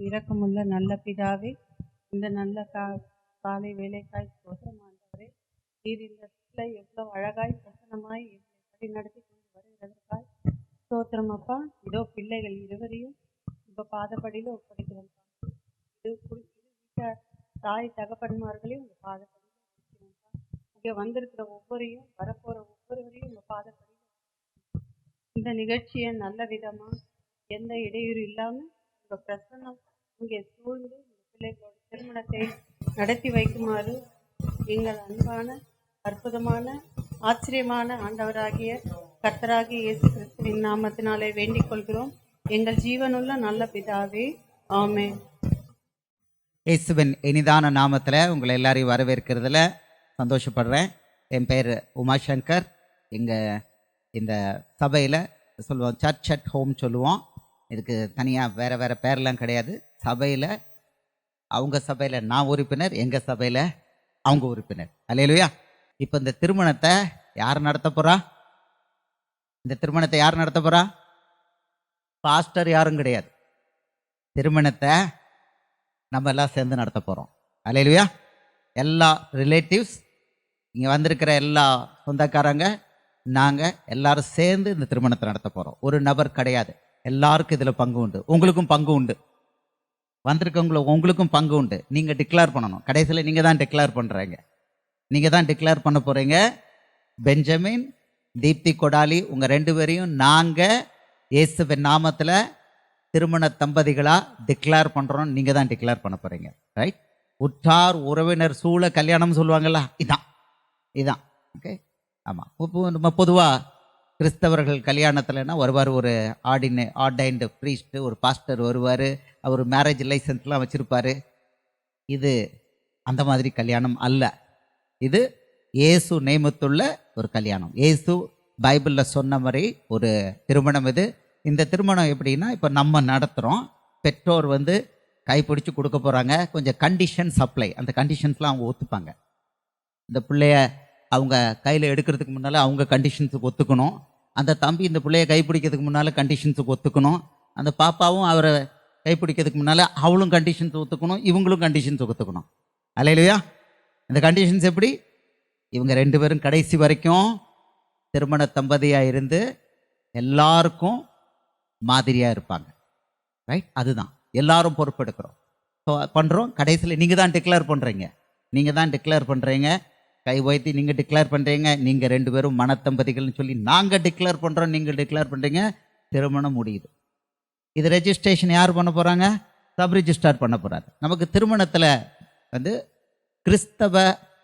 இரக்கமுள்ள நல்ல பிதாவே, இந்த நல்ல காலை வேலைக்காய் ஸ்தோத்திரம் ஆண்டவரே. நீர் இந்த இடத்துல எவ்வளவு அழகாய் பிரசனமாய் வழி நடத்தி கொண்டு வருகிறதற்காய் ஸ்தோத்திரம் அப்பா. இதோ பிள்ளைகள் இருவரையும் உங்க பாதப்படியில ஒப்படைக்கிறோம்ப்பா. இது வீட்டார் தாய் தகப்பன்மார்களையும் உங்க பாதப்படியில ஒப்படைக்கிறோம்ப்பா. இங்க வந்திருக்கிற ஒவ்வொரையும் வரப்போற ஒவ்வொருவரையும் உங்க பாதப்படியில இந்த நிகழ்ச்சியை நல்ல விதமா எந்த இடையூறு இல்லாம உங்க பிரசன்னம் இங்கே சூழ்ந்து உங்க பிள்ளைகளோட திருமணத்தை நடத்தி வைக்குமாறு எங்கள் அன்பான அற்புதமான ஆச்சரியமான ஆண்டவராகிய கர்த்தராகிய இயேசு கிறிஸ்துவின் நாமத்தினாலே வேண்டிக் கொள்கிறோம் எங்கள் ஜீவனுள்ள நல்ல பிதாவே, ஆமென். இயேசுவின் இனிதான நாமத்தில் உங்களை எல்லாரையும் வரவேற்கிறதுல சந்தோஷப்படுறேன். என் பேர் உமாசங்கர். இந்த சபையில் சொல்லுவோம் சர்ச் அட் ஹோம் சொல்லுவோம். இதுக்கு தனியாக வேறு பேர்லாம் கிடையாது. சபையில் அவங்க சபையில் நான் உறுப்பினர், எங்கள் சபையில் அவங்க உறுப்பினர். அல்லேலூயா. இப்போ இந்த திருமணத்தை யார் நடத்த போகிறா? இந்த திருமணத்தை யார் நடத்த போகிறா? பாஸ்டர் யாரும் கிடையாது. திருமணத்தை நம்ம எல்லாம் சேர்ந்து நடத்த போகிறோம். அல்லேலூயா. எல்லா ரிலேட்டிவ்ஸ், இங்கே வந்திருக்கிற எல்லா சொந்தக்காரங்க, நாங்கள் எல்லாரும் சேர்ந்து இந்த திருமணத்தை நடத்த போகிறோம். ஒரு நபர் கிடையாது. எல்லாருக்கும் இதில் பங்கு உண்டு. உங்களுக்கும் பங்கு உண்டு. உங்களுக்கும் பங்கு உண்டு. நீங்கள் டிக்ளேர் பண்ணணும். கடைசியில் நீங்கள் தான் டிக்ளேர் பண்ணுறீங்க. நீங்கள் தான் டிக்ளேர் பண்ண போகிறீங்க. பெஞ்சமின், தீப்தி கொடாலி, உங்கள் 2 பேரையும் நாங்கள் இயேசுவின் நாமத்தில் திருமண தம்பதிகளாக டிக்ளேர் பண்ணுறோம். நீங்கள் தான் டிக்ளேர் பண்ண போகிறீங்க. ரைட்? உற்றார் உறவினர் சூழ கல்யாணம் சொல்லுவாங்கள்ல, இதான். ஓகே. ஆமாம். இப்போ நம்ம பொதுவாக கிறிஸ்தவர்கள் கல்யாணத்தில்னா வருவார், ஒரு ஆர்டைன்டு ப்ரீஸ்ட்டு, ஒரு பாஸ்டர் வருவார். அவர் மேரேஜ் லைசன்ஸ்லாம் வச்சுருப்பார். இது அந்த மாதிரி கல்யாணம் அல்ல. இது இயேசு நியமித்துள்ள ஒரு கல்யாணம். இயேசு பைபிளில் சொன்ன மாதிரி ஒரு திருமணம் இது. இந்த திருமணம் எப்படின்னா, இப்போ நம்ம நடத்துகிறோம். பெற்றோர் கைப்பிடிச்சு கொடுக்க போகிறாங்க. கொஞ்சம் கண்டிஷன் சப்ளை, அந்த கண்டிஷன்ஸ்லாம் அவங்க ஒத்துப்பாங்க. இந்த பிள்ளைய அவங்க கையில் எடுக்கிறதுக்கு முன்னால் அவங்க கண்டிஷன்ஸுக்கு ஒத்துக்கணும். அந்த தம்பி இந்த பிள்ளைய கைப்பிடிக்கிறதுக்கு முன்னால் கண்டிஷன்ஸுக்கு ஒத்துக்கணும். அந்த பாப்பாவும் அவரை கைப்பிடிக்கிறதுக்கு முன்னால் அவளும் கண்டிஷன்ஸ் ஒத்துக்கணும், இவங்களும் கண்டிஷன்ஸ் ஒத்துக்கணும். அல்லேலூயா. இந்த கண்டிஷன்ஸ் எப்படி? இவங்க 2 பேரும் கடைசி வரைக்கும் திருமண தம்பதியாக இருந்து எல்லாருக்கும் மாதிரியாக இருப்பாங்க. ரைட்? அதுதான் எல்லாரும் பொறுப்பெடுக்கிறோம். ஸோ பண்ணுறோம். கடைசியில் நீங்கள் தான் டிக்ளேர் பண்ணுறீங்க. கை உயர்த்தி நீங்கள் டிக்ளேர் பண்ணுறீங்க. நீங்கள் 2 பேரும் மனத்தம்பதிகள்னு சொல்லி நாங்கள் டிக்ளேர் பண்ணுறோம், நீங்கள் டிக்ளேர் பண்ணுறீங்க. திருமணம் முடியுது. இது ரெஜிஸ்ட்ரேஷன் யார் பண்ண போகிறாங்க? சப் ரிஜிஸ்ட்ரார் பண்ண போகிறாரு. நமக்கு திருமணத்தில் கிறிஸ்தவ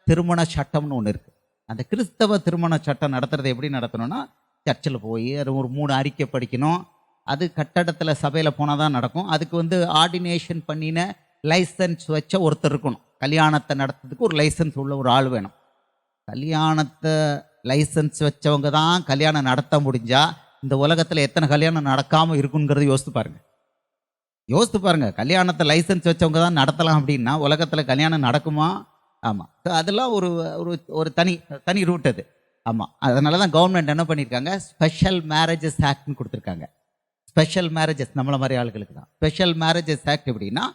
திருமண சட்டம்னு ஒன்று இருக்குது. அந்த கிறிஸ்தவ திருமண சட்டம் நடத்துறது எப்படி நடத்தணும்னா, சர்ச்சில் போய் ஒரு 3 அறிக்கை படிக்கணும். அது கட்டடத்தில் சபையில் போனால் தான் நடக்கும். அதுக்கு ஆர்டினேஷன் பண்ணின லைசன்ஸ் வச்ச ஒருத்தர் இருக்கணும். கல்யாணத்தை நடத்துறதுக்கு ஒரு லைசன்ஸ் உள்ள ஒரு ஆள் வேணும். கல்யாணத்தை லைசன்ஸ் வச்சவங்க தான் கல்யாணம் நடத்த முடிஞ்சால் இந்த உலகத்தில் எத்தனை கல்யாணம் நடக்காமல் இருக்குங்கிறது யோசித்து பாருங்க. கல்யாணத்தை லைசன்ஸ் வச்சவங்க தான் நடத்தலாம் அப்படின்னா உலகத்தில் கல்யாணம் நடக்குமா? ஆமாம். ஸோ அதெல்லாம் ஒரு ஒரு தனி ரூட் அது. ஆமாம். அதனால தான் கவர்மெண்ட் என்ன பண்ணியிருக்காங்க, ஸ்பெஷல் மேரேஜஸ் ஆக்ட்னு கொடுத்துருக்காங்க. ஸ்பெஷல் மேரேஜஸ் நம்மள மாதிரி ஆளுகளுக்கு தான். ஸ்பெஷல் மேரேஜஸ் ஆக்ட் எப்படின்னா,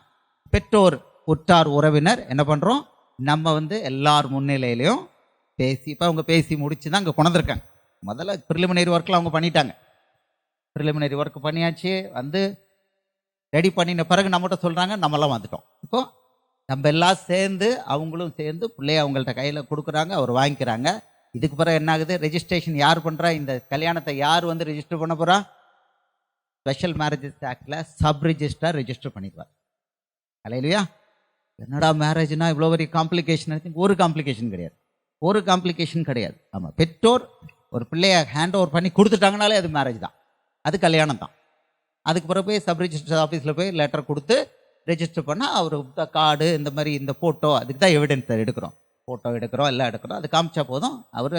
பெற்றோர் உற்றார் உறவினர் என்ன பண்ணுறோம், நம்ம எல்லார் முன்னிலையிலையும் பேசி, இப்போ அவங்க பேசி முடிச்சு தான் அங்கே கொண்டிருக்காங்க. முதல்ல ப்ரிலிமினரி ஒர்க்கில் அவங்க பண்ணிட்டாங்க. ப்ரிலிமினரி ஒர்க் பண்ணியாச்சு. ரெடி பண்ணின பிறகு நம்மகிட்ட சொல்கிறாங்க, நம்மளாம் வந்துட்டோம். இப்போ நம்ம எல்லாம் சேர்ந்து அவங்களும் சேர்ந்து பிள்ளைய அவங்கள்ட்ட கையில் கொடுக்குறாங்க, அவர் வாங்கிக்கிறாங்க. இதுக்கு பிறகு என்ன ஆகுது, ரெஜிஸ்ட்ரேஷன் யார் பண்ணுறா? இந்த கல்யாணத்தை யார் ரெஜிஸ்டர் பண்ண போகிறா? ஸ்பெஷல் மேரேஜஸ் ஆக்டில் சப் ரிஜிஸ்ட்ரார் ரெஜிஸ்டர் பண்ணிடுவார். அல்லேலூயா. என்னடா மேரேஜ்னா இவ்வளோ பெரிய காம்ப்ளிகேஷன்? ஒரு காம்ப்ளிகேஷன் கிடையாது. ஆமாம். பெற்றோர் ஒரு பிள்ளைய ஹேண்ட் ஓவர் பண்ணி கொடுத்துட்டாங்கனாலே அது மேரேஜ் தான், அது கல்யாணம் தான். அதுக்கு பிறகு போய் சப் ரிஜிஸ்டர் ஆஃபீஸில் போய் லெட்டர் கொடுத்து ரெஜிஸ்டர் பண்ணால் அவர் கார்டு, இந்த மாதிரி இந்த ஃபோட்டோ, அதுக்கு தான் எவிடன்ஸ் எடுக்கிறோம். ஃபோட்டோ எடுக்கிறோம், எல்லாம் எடுக்கிறோம். அது காமிச்சா போதும். அவர்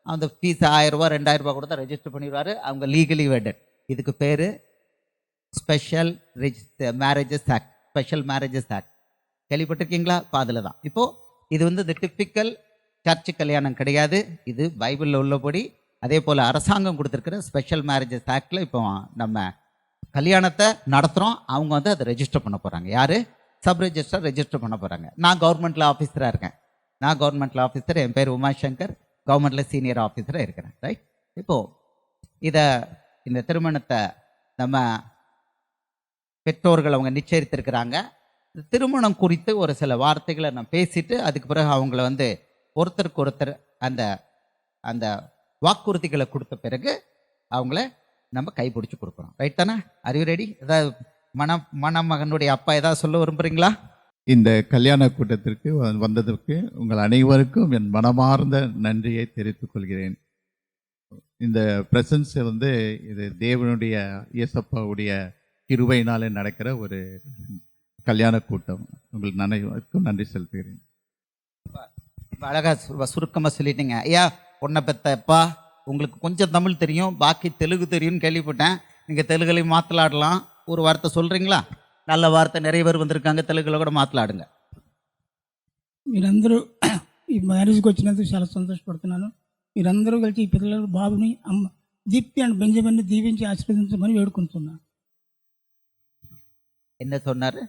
அந்த ஃபீஸ் 1000 ரூபா 2000 ரூபா கொடுத்தா ரெஜிஸ்டர் பண்ணிடுவார். அவங்க லீகலி வெட்டட். இதுக்கு பேர் special marriages act. Special marriages act கேள்விப்பட்டிருக்கீங்களா? அதில் தான். இப்போது இது இந்த டிப்பிக்கல் சர்ச்சு கல்யாணம் கிடையாது. இது பைபிளில் உள்ளபடி அதே போல் அரசாங்கம் கொடுத்துருக்கிற ஸ்பெஷல் மேரேஜஸ் ஆக்டில் இப்போ நம்ம கல்யாணத்தை நடத்துகிறோம், அவங்க வந்து அதை ரெஜிஸ்டர் பண்ண போகிறாங்க. யார்? சப் ரெஜிஸ்டர் ரெஜிஸ்டர் பண்ண போகிறாங்க. நான் கவர்மெண்ட்டில் ஆஃபீஸராக இருக்கேன். நான் கவர்மெண்ட்டில் ஆஃபீஸர், என் பேர் உமாசங்கர், கவர்மெண்ட்டில் சீனியர் ஆஃபீஸராக இருக்கிறேன். ரைட். இப்போது இந்த திருமணத்தை நம்ம பெற்றோர்கள் அவங்க நிச்சயித்திருக்கிறாங்க. திருமணம் குறித்து ஒரு சில வார்த்தைகளை நான் பேசிட்டு அதுக்கு பிறகு அவங்கள வந்து ஒருத்தருக்கு ஒருத்தர் அந்த அந்த வாக்குறுதிகளை கொடுத்த பிறகு அவங்கள நம்ம கைப்பிடிச்சு கொடுக்குறோம். ரைட் தானே? அறிவு ரெடி? ஏதாவது மணமகனுடைய அப்பா ஏதாவது சொல்ல விரும்புகிறீங்களா? இந்த கல்யாண கூட்டத்திற்கு வந்ததற்கு உங்கள் அனைவருக்கும் என் மனமார்ந்த நன்றியை தெரிவித்துக் கொள்கிறேன். இந்த பிரசன்ஸ் வந்து இது தேவனுடைய இயேசப்பாவுடைய கிருபையினாலே நடக்கிற ஒரு கல்யாண கூட்டம். உங்களுக்கு அனைவருக்கும் நன்றி செலுத்துகிறேன். அழகாக சுருக்கமாக சொல்லிட்டீங்க. ஐயா, பொண்ணை பெத்தப்பா உங்களுக்கு கொஞ்சம் தமிழ் தெரியும், பாக்கி தெலுங்கு தெரியும்னு கேள்விப்பட்டேன். நீங்கள் தெலுங்குலையும் மாற்றலாடலாம். ஒரு வார்த்தை சொல்கிறீங்களா? நல்ல వార్త நிறைய பேர் వந்திருக்காங்க, తెలుగులో కూడా మాట్లాడుங்க. మీరందరూ ఈ మ్యారేజ్కి వచ్చినందుకు చాలా సంతోషపడుతున్నాను. మీరందరూ కలిసి ఈ పిల్లల బాబుని అమ్మ దీప్తి అండ్ బెంజమిన్ని దీవించి ఆశీర్వదించమని వేడుకుంటున్నాను. என்ன சொன்னார்?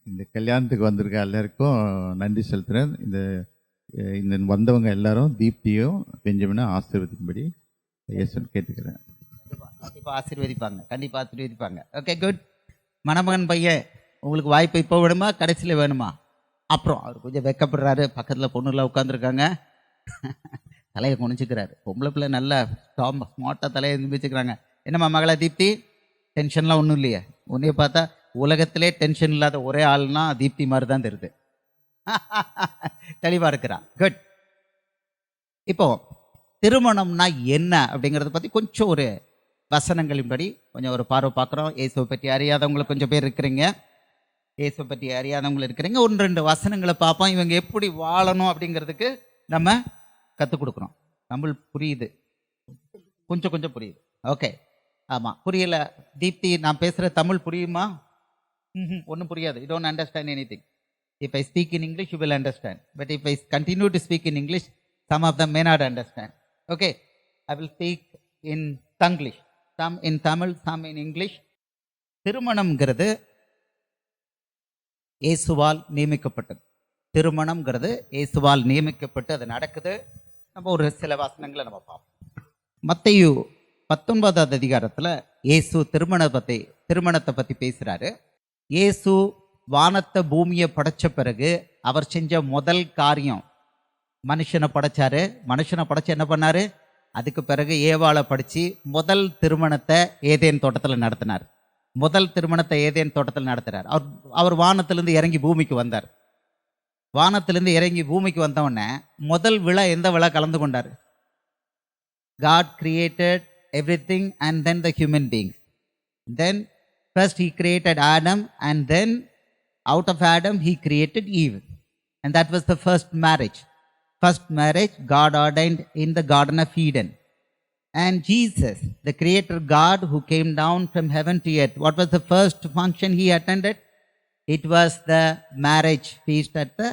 இந்த கல்யாணத்துக்கு வந்திருக்க எல்லாருக்கும் நன்றி செலுத்துகிறேன். இந்த வந்தவங்க எல்லாரும் தீப்தியும் பெஞ்சமினும் ஆசீர்வதிக்கும்படி இயேசுன்னு கேட்டுக்கிறேன். கண்டிப்பாக ஆசீர்வதிப்பாங்க, கண்டிப்பாக ஆசீர்வதிப்பாங்க. Okay, good. மணமகன் பையன் உங்களுக்கு வாய்ப்பு இப்போ வேணுமா, கடைசியில் வேணுமா? அப்புறம் அவர் கொஞ்சம் வெக்கப்படுறாரு, பக்கத்தில் பொண்ணுலாம் உட்காந்துருக்காங்க, தலையை குனிச்சிக்கிறாரு. பொம்பளை பிள்ளை நல்லா ஸ்மார்ட்டாக தலையை நிமிச்சுக்கிறாங்க. என்னம்மா மகளா தீப்தி, டென்ஷன்லாம் ஒன்றும் இல்லையே? உன்னைய பார்த்தா உலகத்திலே டென்ஷன் இல்லாத ஒரே ஆள்னா தீப்தி மாதிரி தான் தெரியுது. தெளிவாக இருக்கிறான். குட். இப்போ திருமணம்னா என்ன அப்படிங்கிறத பற்றி கொஞ்சம் ஒரு வசனங்களின்படி கொஞ்சம் ஒரு பார்வை பார்க்குறோம். இயேசுவை பற்றி அறியாதவங்களுக்கு கொஞ்சம் பேர் இருக்கிறீங்க, இயேசுவை பற்றி அறியாதவங்களும் இருக்கிறீங்க. 1-2 வசனங்களை பார்ப்போம். இவங்க எப்படி வாழணும் அப்படிங்கிறதுக்கு நம்ம கற்றுக் கொடுக்குறோம். தமிழ் புரியுது, கொஞ்சம் கொஞ்சம் புரியுது. ஓகே, ஆமாம், புரியலை தீப்தி, நான் பேசுகிற தமிழ் புரியுமா? ஒன்றும் புரியாது. You don't understand anything. If I speak in English, you will understand. But if I continue to speak in English, some of them may not understand. Okay, I will speak in Tanglish. Some in Tamil, some in English. திருமணம்ங்கிறது இயேசுவால் நியமிக்கப்பட்டது. திருமணம்ங்கிறது இயேசுவால் நியமிக்கப்பட்டு அது நடக்குது. நம்ம ஒரு சில வசனங்களை நம்ம பார்ப்போம். மத்தேயு 19வது அதிகாரத்தில் இயேசு திருமணத்தை பற்றி பேசுகிறாரு. இயேசு வானத்தை பூமியை படைச்ச பிறகு அவர் செஞ்ச முதல் காரியம் மனுஷனை படைச்சாரு. மனுஷனை படைச்சு என்ன பண்ணாரு? அதுக்கு பிறகு ஏவாளை படித்து முதல் திருமணத்தை ஏதேன் தோட்டத்தில் நடத்தினார். முதல் திருமணத்தை ஏதேன் தோட்டத்தில் நடத்துகிறார். அவர் வானத்திலிருந்து இறங்கி பூமிக்கு வந்தார். வானத்திலிருந்து இறங்கி பூமிக்கு வந்தவுடனே முதல் விழா எந்த விழா கலந்து கொண்டார்? God created everything and then the human beings. Then first he created Adam and then out of Adam he created Eve. And that was the first marriage. First marriage God ordained in the Garden of Eden. And Jesus, the creator God who came down from heaven to earth, what was the first function he attended? It was the marriage feast at the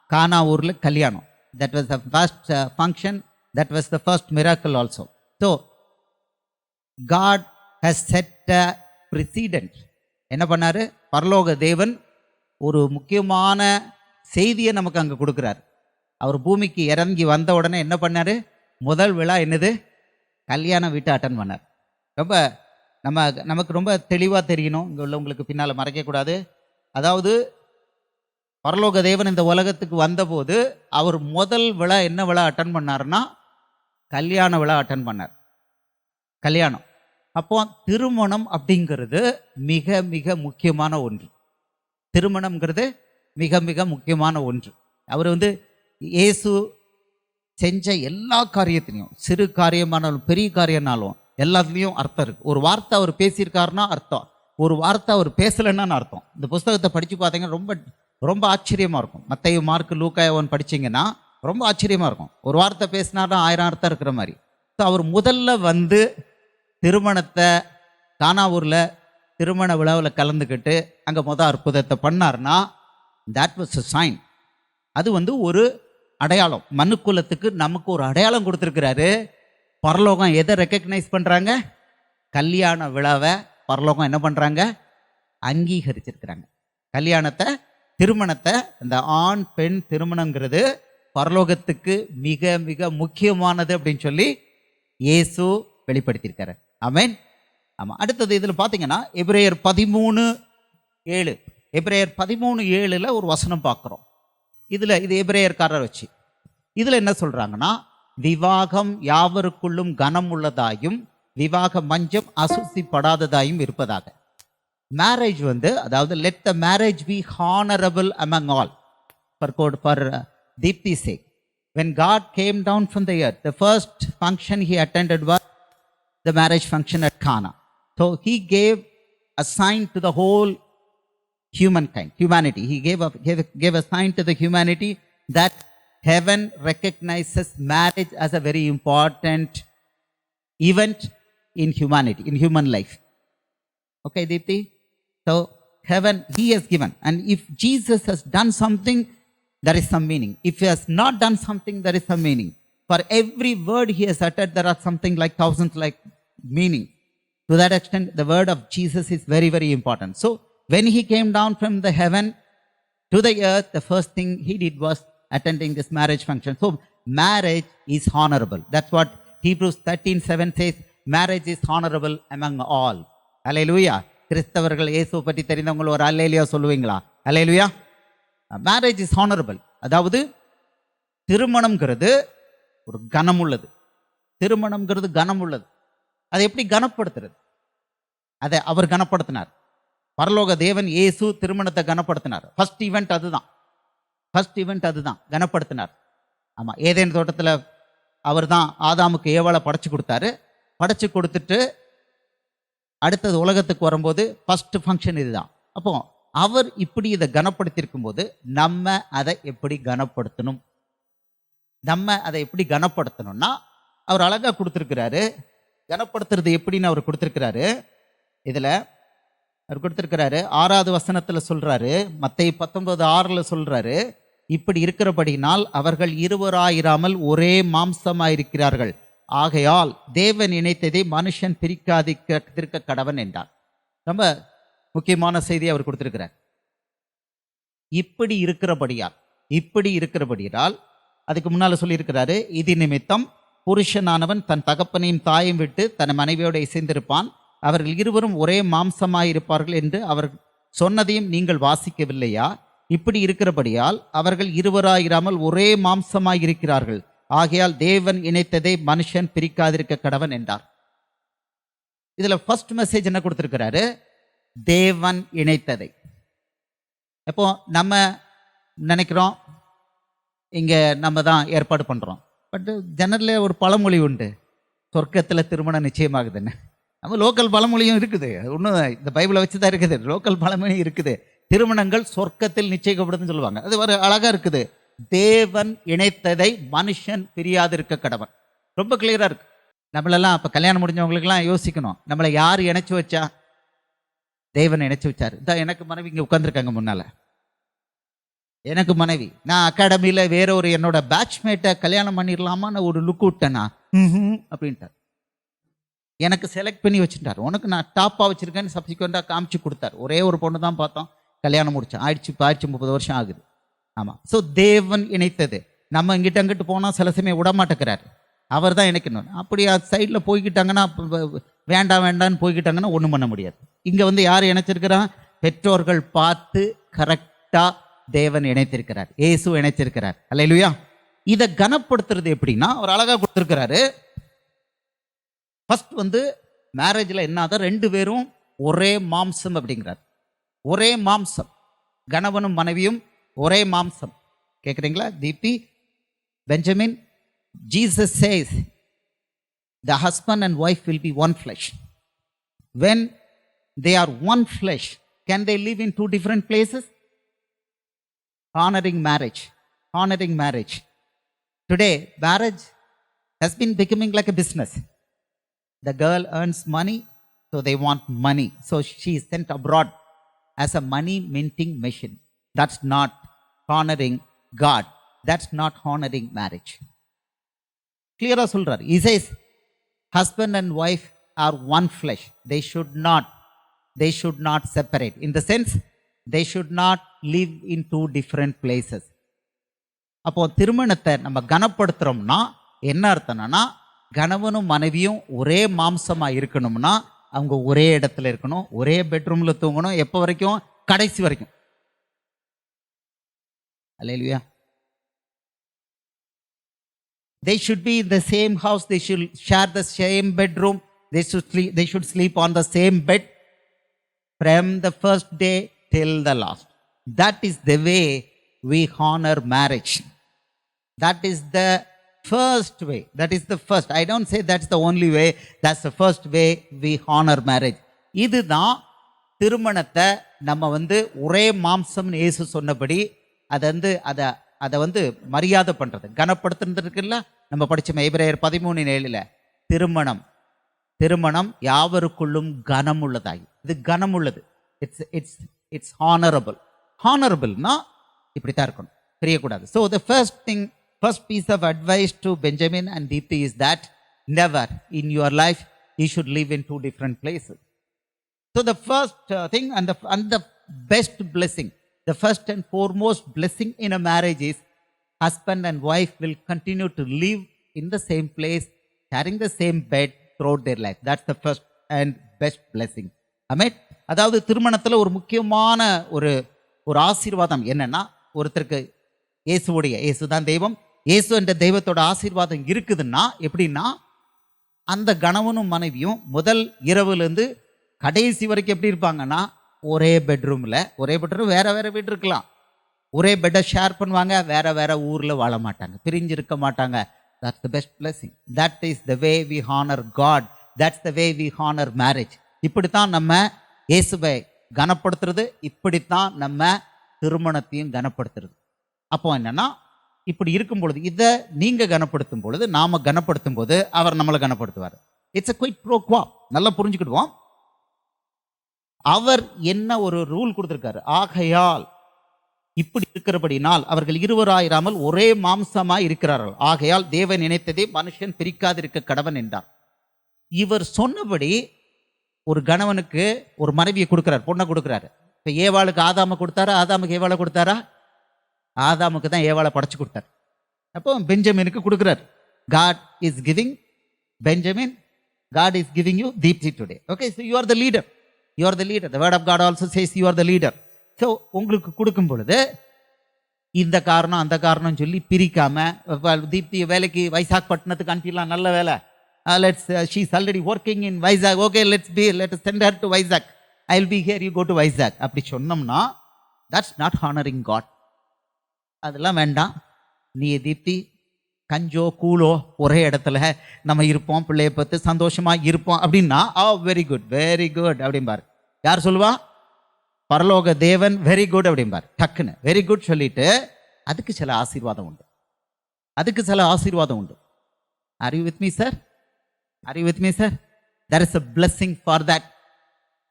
Cana ஊர்ல கல்யாணம். That was the first function. That was the first miracle also. So God has set a precedent. என்ன பண்ணாரு? பரலோக தேவன் ஒரு முக்கியமான செய்தியை நமக்கு அங்கே கொடுக்குறார். அவர் பூமிக்கு இறங்கி வந்த உடனே என்ன பண்ணார்? முதல் விழா என்னது? கல்யாண வீட்டை அட்டன் பண்ணார். ரொம்ப நமக்கு ரொம்ப தெளிவாக தெரியணும், இங்கே உள்ளவங்களுக்கு பின்னால் மறைக்கக்கூடாது. அதாவது பரலோக தேவன் இந்த உலகத்துக்கு வந்தபோது அவர் முதல் விழா என்ன விழா அட்டன் பண்ணார்னா கல்யாண விழா அட்டன் பண்ணார். கல்யாணம். அப்போ திருமணம் அப்படிங்கிறது மிக மிக முக்கியமான ஒன்று. திருமணம்ங்கிறது மிக மிக முக்கியமான ஒன்று. அவர் இயேசு செஞ்ச எல்லா காரியத்திலையும், சிறு காரியமானாலும் பெரிய காரியம்னாலும் எல்லாத்துலேயும் அர்த்தம் இருக்குது. ஒரு வார்த்தை அவர் பேசியிருக்காருன்னா அர்த்தம், ஒரு வார்த்தை அவர் பேசலைன்னு அர்த்தம். இந்த புஸ்தகத்தை படித்து பார்த்தீங்கன்னா ரொம்ப ரொம்ப ஆச்சரியமாக இருக்கும். மத்தேயு, மார்க்கு, லூக்கா, யோவான் படிச்சிங்கன்னா ரொம்ப ஆச்சரியமாக இருக்கும். ஒரு வார்த்தை பேசினார்னா 1000 அர்த்தம் இருக்கிற மாதிரி. ஸோ அவர் முதல்ல திருமணத்தை கானாவூரில் திருமண விழாவில் கலந்துக்கிட்டு அங்கே அற்புதத்தை பண்ணார்னா that was a sign. அது ஒரு அடையாளம். மனுக்குலத்துக்கு நமக்கு ஒரு அடையாளம் கொடுத்துருக்கிறாரு. பரலோகம் எதை ரெக்கக்னைஸ் பண்ணுறாங்க? கல்யாண விழாவை பரலோகம் என்ன பண்ணுறாங்க? அங்கீகரிச்சிருக்கிறாங்க. கல்யாணத்தை, திருமணத்தை, இந்த ஆண் பெண் திருமணங்கிறது பரலோகத்துக்கு மிக மிக முக்கியமானது அப்படின்னு சொல்லி இயேசு வெளிப்படுத்தியிருக்காரு. ஆமென். ஆமாம். அடுத்தது இதில் பார்த்தீங்கன்னா எபிரேயர் 13:7, எபிரேயர் 13:7 ஒரு வசனம் பார்க்குறோம். இதில் இது எபிரேயர்காரர் வச்சு இதில் என்ன சொல்கிறாங்கன்னா, விவாகம் யாவருக்குள்ளும் கனம் உள்ளதாயும் விவாக மஞ்சம் அசுசிப்படாததாயும் இருப்பதாக. மேரேஜ் அதாவது let the marriage be honourable among all. For Deepti's sake, when God came down from the earth, the first function he attended was the marriage function at Cana. So he gave a sign to the whole humanity. He gave a sign to the humanity that heaven recognizes marriage as a very important event in humanity, in human life. Okay, Deepti? So heaven, he has given. And if Jesus has done something, there is some meaning. If he has not done something, there is some meaning. For every word he has uttered, there are something like thousands like meaning. To that extent, the word of Jesus is very, very important. So when he came down from the heaven to the earth, the first thing he did was attending this marriage function. So marriage is honorable. That's what Hebrews 13:7 says. Marriage is honorable among all. Hallelujah. கிறிஸ்தவர்கள் இயேசு பற்றி தெரிந்தவங்க ஒரு hallelujah சொல்லுவீங்களா? அல்லேலுயா. Marriage is honourable. அதாவது திருமணம்ங்கிறது ஒரு கனம் உள்ளது. திருமணம்ங்கிறது கனம் உள்ளது. அதை எப்படி கனப்படுத்துறது? அதை அவர் கனப்படுத்தினார். பரலோக தேவன் இயேசு திருமணத்தை கனப்படுத்தினார். ஃபர்ஸ்ட் ஈவெண்ட் அதுதான் கனப்படுத்தினார். ஆமாம், ஏதேன் தோட்டத்தில் அவர் தான் ஆதாமுக்கு ஏவாளை படைச்சு கொடுத்தாரு. படைச்சு கொடுத்துட்டு அடுத்தது உலகத்துக்கு வரும்போது ஃபர்ஸ்ட் ஃபங்க்ஷன் இதுதான். அப்போ அவர் இப்படி இதை கனப்படுத்தியிருக்கும் போது நம்ம அதை எப்படி கனப்படுத்தணும்னா அவர் அழகாக கொடுத்துருக்கிறாரு. கனப்படுத்துறது எப்படின்னு அவர் கொடுத்துருக்கிறாரு. இதில் அவர் கொடுத்துருக்கிறாரு 6வது வசனத்தில் சொல்கிறாரு, மத்தேயு 19:6 சொல்கிறாரு, இப்படி இருக்கிறபடினால் அவர்கள் இருவராயிராமல் ஒரே மாம்சமாயிருக்கிறார்கள். ஆகையால் தேவன் இணைத்ததை மனுஷன் பிரிக்காதிருக்க கடவன் என்றார். ரொம்ப முக்கியமான செய்தி அவர் கொடுத்திருக்கிறார். இப்படி இருக்கிறபடியால் அதுக்கு முன்னால சொல்லியிருக்கிறாரு, இது நிமித்தம் புருஷனானவன் தன் தகப்பனையும் தாயும் விட்டு தன் மனைவியோடு இசைந்திருப்பான், அவர்கள் இருவரும் ஒரே மாம்சமாயிருப்பார்கள் என்று அவர் சொன்னதையும் நீங்கள் வாசிக்கவில்லையா? இப்படி இருக்கிறபடியால் அவர்கள் இருவராயிராமல் ஒரே மாம்சமாயிருக்கிறார்கள். ஆகையால் தேவன் இணைத்ததை மனுஷன் பிரிக்காதிருக்க கடவன் என்றார். இதுல ஃபர்ஸ்ட் மெசேஜ் என்ன கொடுத்திருக்கிறாரு? தேவன் இணைத்ததை. எப்போ நம்ம நினைக்கிறோம் இங்க நம்ம தான் ஏற்பாடு பண்றோம். பட் ஜெனரலே ஒரு பழமொழி உண்டு, சொர்க்கத்தில் திருமணம் நிச்சயமாகுதுன்னு. நம்ம லோக்கல் பழமொழியும் இருக்குது, ஒன்றும் இந்த பைபிளை வச்சு தான் இருக்குது. லோக்கல் பழமொழி இருக்குது, திருமணங்கள் சொர்க்கத்தில் நிச்சயிக்கப்படுதுன்னு சொல்லுவாங்க. அது ஒரு அழகா இருக்குது. தேவன் இணைத்ததை மனுஷன் பிரியாதிருக்க கடவன். ரொம்ப கிளியரா இருக்கு. நம்மளெல்லாம் இப்போ கல்யாணம் முடிஞ்சவங்களுக்கெல்லாம் யோசிக்கணும், நம்மளை யார் இணைச்சு வச்சா? தேவன் இணைச்சு வச்சாரு. இதான் எனக்கு மனைவி இங்கே உட்காந்துருக்காங்க முன்னால. எனக்கு மனைவி, நான் அகாடமியில் வேற ஒரு என்னோட பேட்ச்மேட்டை கல்யாணம் பண்ணிடலாமா நான் ஒரு லுக் விட்டேன்னா அப்படின்ட்டார். எனக்கு செலக்ட் பண்ணி வச்சுட்டார். உனக்கு நான் டாப்பாக வச்சிருக்கேன்னு சப்சிக்வெண்ட்டாக காமிச்சு கொடுத்தாரு. ஒரே ஒரு பொண்ணு தான் பார்த்தோம், கல்யாணம் முடித்தேன். ஆயிடுச்சு 30 வருஷம் ஆகுது. ஆமாம். ஸோ தேவன் இணைத்தது. நம்ம இங்கிட்ட அங்கிட்டு போனால் சில சமயம் விடமாட்டேக்கிறாரு, அவர் தான் இணைக்கணும். அப்படி சைடில் போய்கிட்டாங்கன்னா, வேண்டான்னு போய்கிட்டாங்கன்னா ஒன்றும் பண்ண முடியாது. இங்கே யார் இணைச்சிருக்கிறான்? பெற்றோர்கள் பார்த்து கரெக்டாக தேவன் இணைத்திருக்கிறார், இயேசு இணைச்சிருக்கிறார். அல்லேலூயா. இதை கனப்படுத்துறது எப்படின்னா அவர் அழகாக கொடுத்துருக்கிறாரு. ஃபர்ஸ்ட் மேரேஜில் என்னதான் 2 பேரும் ஒரே மாம்சம் அப்படிங்கிறார். ஒரே மாம்சம், கணவனும் மனைவியும் ஒரே மாம்சம். கேட்குறீங்களா Deepti, Benjamin? Jesus says the husband and wife will be one flesh. When they are one flesh, can they live in 2 different places? Honoring marriage. Today, marriage has been becoming like a business. The girl earns money, so they want money. So she is sent abroad as a money minting machine. That's not honoring God. That's not honoring marriage. Clear சொல்றார். He says, husband and wife are one flesh. They should not separate. In the sense, they should not live in two different places. அப்போ திருமணத்தை நம்ம கனப்படுத்துறோம்னா என்ன அர்த்தம்னா, கணவனும் மனைவியும் ஒரே மாம்சமா இருக்கணும்னா அவங்க ஒரே இடத்துல இருக்கணும், ஒரே பெட்ரூம்ல தூங்கணும். எப்போ வரைக்கும்? கடைசி வரைக்கும். அல்லேலூயா. They should be in the same house. They should share the same bedroom. They should sleep on the same bed from the first day till the last. That is the way we honor marriage. That is the first way. That is the first. I don't say that's the only way. That's the first way we honor marriage. இதுதான் திருமணத்தை நம்ம ஒரே மாம்சம்னு இயேசு சொன்னபடி அதை மரியாதை பண்றது, கனப்படுத்துறது இருக்குல்ல. நம்ம படிச்சோம் எபிரேயர் 13:7 திருமணம் யாவருக்குள்ளும் கனம் உள்ளதாகி. இது கனம் உள்ளது. It's honourable. ஹானரபிள்னா இப்படித்தான் இருக்கணும், பிரியக்கூடாது. So the first piece of advice to Benjamin and Deepthi is that never in your life you should live in two different places. So the first thing and the best blessing, the first and foremost blessing in a marriage is husband and wife will continue to live in the same place, sharing the same bed throughout their life. That's the first and best blessing. Amen. அதாவது திருமணத்தில் ஒரு முக்கியமான ஒரு ஆசீர்வாதம் என்னன்னா, ஒருத்தருக்கு இயேசு தான் தெய்வம், இயேசு என்ற தெய்வத்தோட ஆசீர்வாதம் இருக்குதுன்னா எப்படின்னா, அந்த கணவனும் மனைவியும் முதல் இரவுலேருந்து கடைசி வரைக்கும் எப்படி இருப்பாங்கன்னா, ஒரே பெட்ரூமில், ஒரே பெட்ரூம், வேற வேற வீடு இருக்கலாம், ஒரே பெட்டை ஷேர் பண்ணுவாங்க, வேற வேற ஊரில் வாழ மாட்டாங்க, பிரிஞ்சு இருக்க மாட்டாங்க. That's the best blessing. That is the way we honor God. That's the way we honor marriage. இப்படித்தான் நம்ம இயேசுவை கனப்படுத்துறது, இப்படித்தான் நம்ம திருமணத்தையும் கனப்படுத்துறது. அப்போ என்னன்னா, இப்படி இருக்கும் பொழுது இதை நீங்க கனப்படுத்தும் பொழுது, நாம கனப்படுத்தும் போது அவர் நம்மளை கனப்படுத்துவார். It's a quid pro quo. நல்லா புரிஞ்சுக்கிடுவோம். அவர் என்ன ஒரு ரூல் கொடுத்திருக்காரு, ஆகையால் இப்படி இருக்கிறபடினால் அவர்கள் இருவராயிராமல் ஒரே மாம்சமாய் இருக்கிறார்கள், ஆகையால் தேவன் நினைத்ததே மனுஷன் பிரிக்காதிருக்க கடவன் என்றார். இவர் சொன்னபடி ஒரு கணவனுக்கு ஒரு மனைவியை கொடுக்கிறார், பொண்ணை கொடுக்கிறாரு. இப்ப ஏவாளுக்கு ஆதாம கொடுத்தாரா, ஆதாமுக்கு ஏவாளை கொடுத்தாரா? ஆதாமுக்கு தான் ஏவாளை படைச்சு கொடுத்தார். அப்போ பெஞ்சமினுக்கு கொடுக்கிறார். God is giving Benjamin, God is giving you Deepthi today. Okay, so you are the leader. You are the leader. The word of God also says you are the leader. So உங்களுக்கு கொடுக்கும் பொழுது இந்த காரணம் அந்த காரணம் சொல்லி பிரிக்காம, தீப்தி வேலைக்கு வைசாக் பட்டணத்துக்கு அனுப்பிடலாம், நல்ல வேலை, she's already working in Vizag. Okay, let us send her to Vizag. I'll be here, you go to Vizag. அப்படி சொன்னோம்னா that's not honoring God. அதெல்லாம் வேண்டாம். நீ தீப்தி கஞ்சோ கூலோ ஒரே இடத்துல நம்ம இருப்போம், பிள்ளைய பார்த்து சந்தோஷமா இருப்போம் அப்படின்னா, வெரி குட் வெரி குட் அப்படிம்பார். யார் சொல்லுவா? பரலோக தேவன் வெரி குட் அப்படிம்பார். டக்குன்னு வெரி குட் சொல்லிட்டு அதுக்கு சில ஆசீர்வாதம் உண்டு, அதுக்கு சில ஆசீர்வாதம் உண்டு. Are you with me, sir? Are you with me, sir? There is a blessing for that.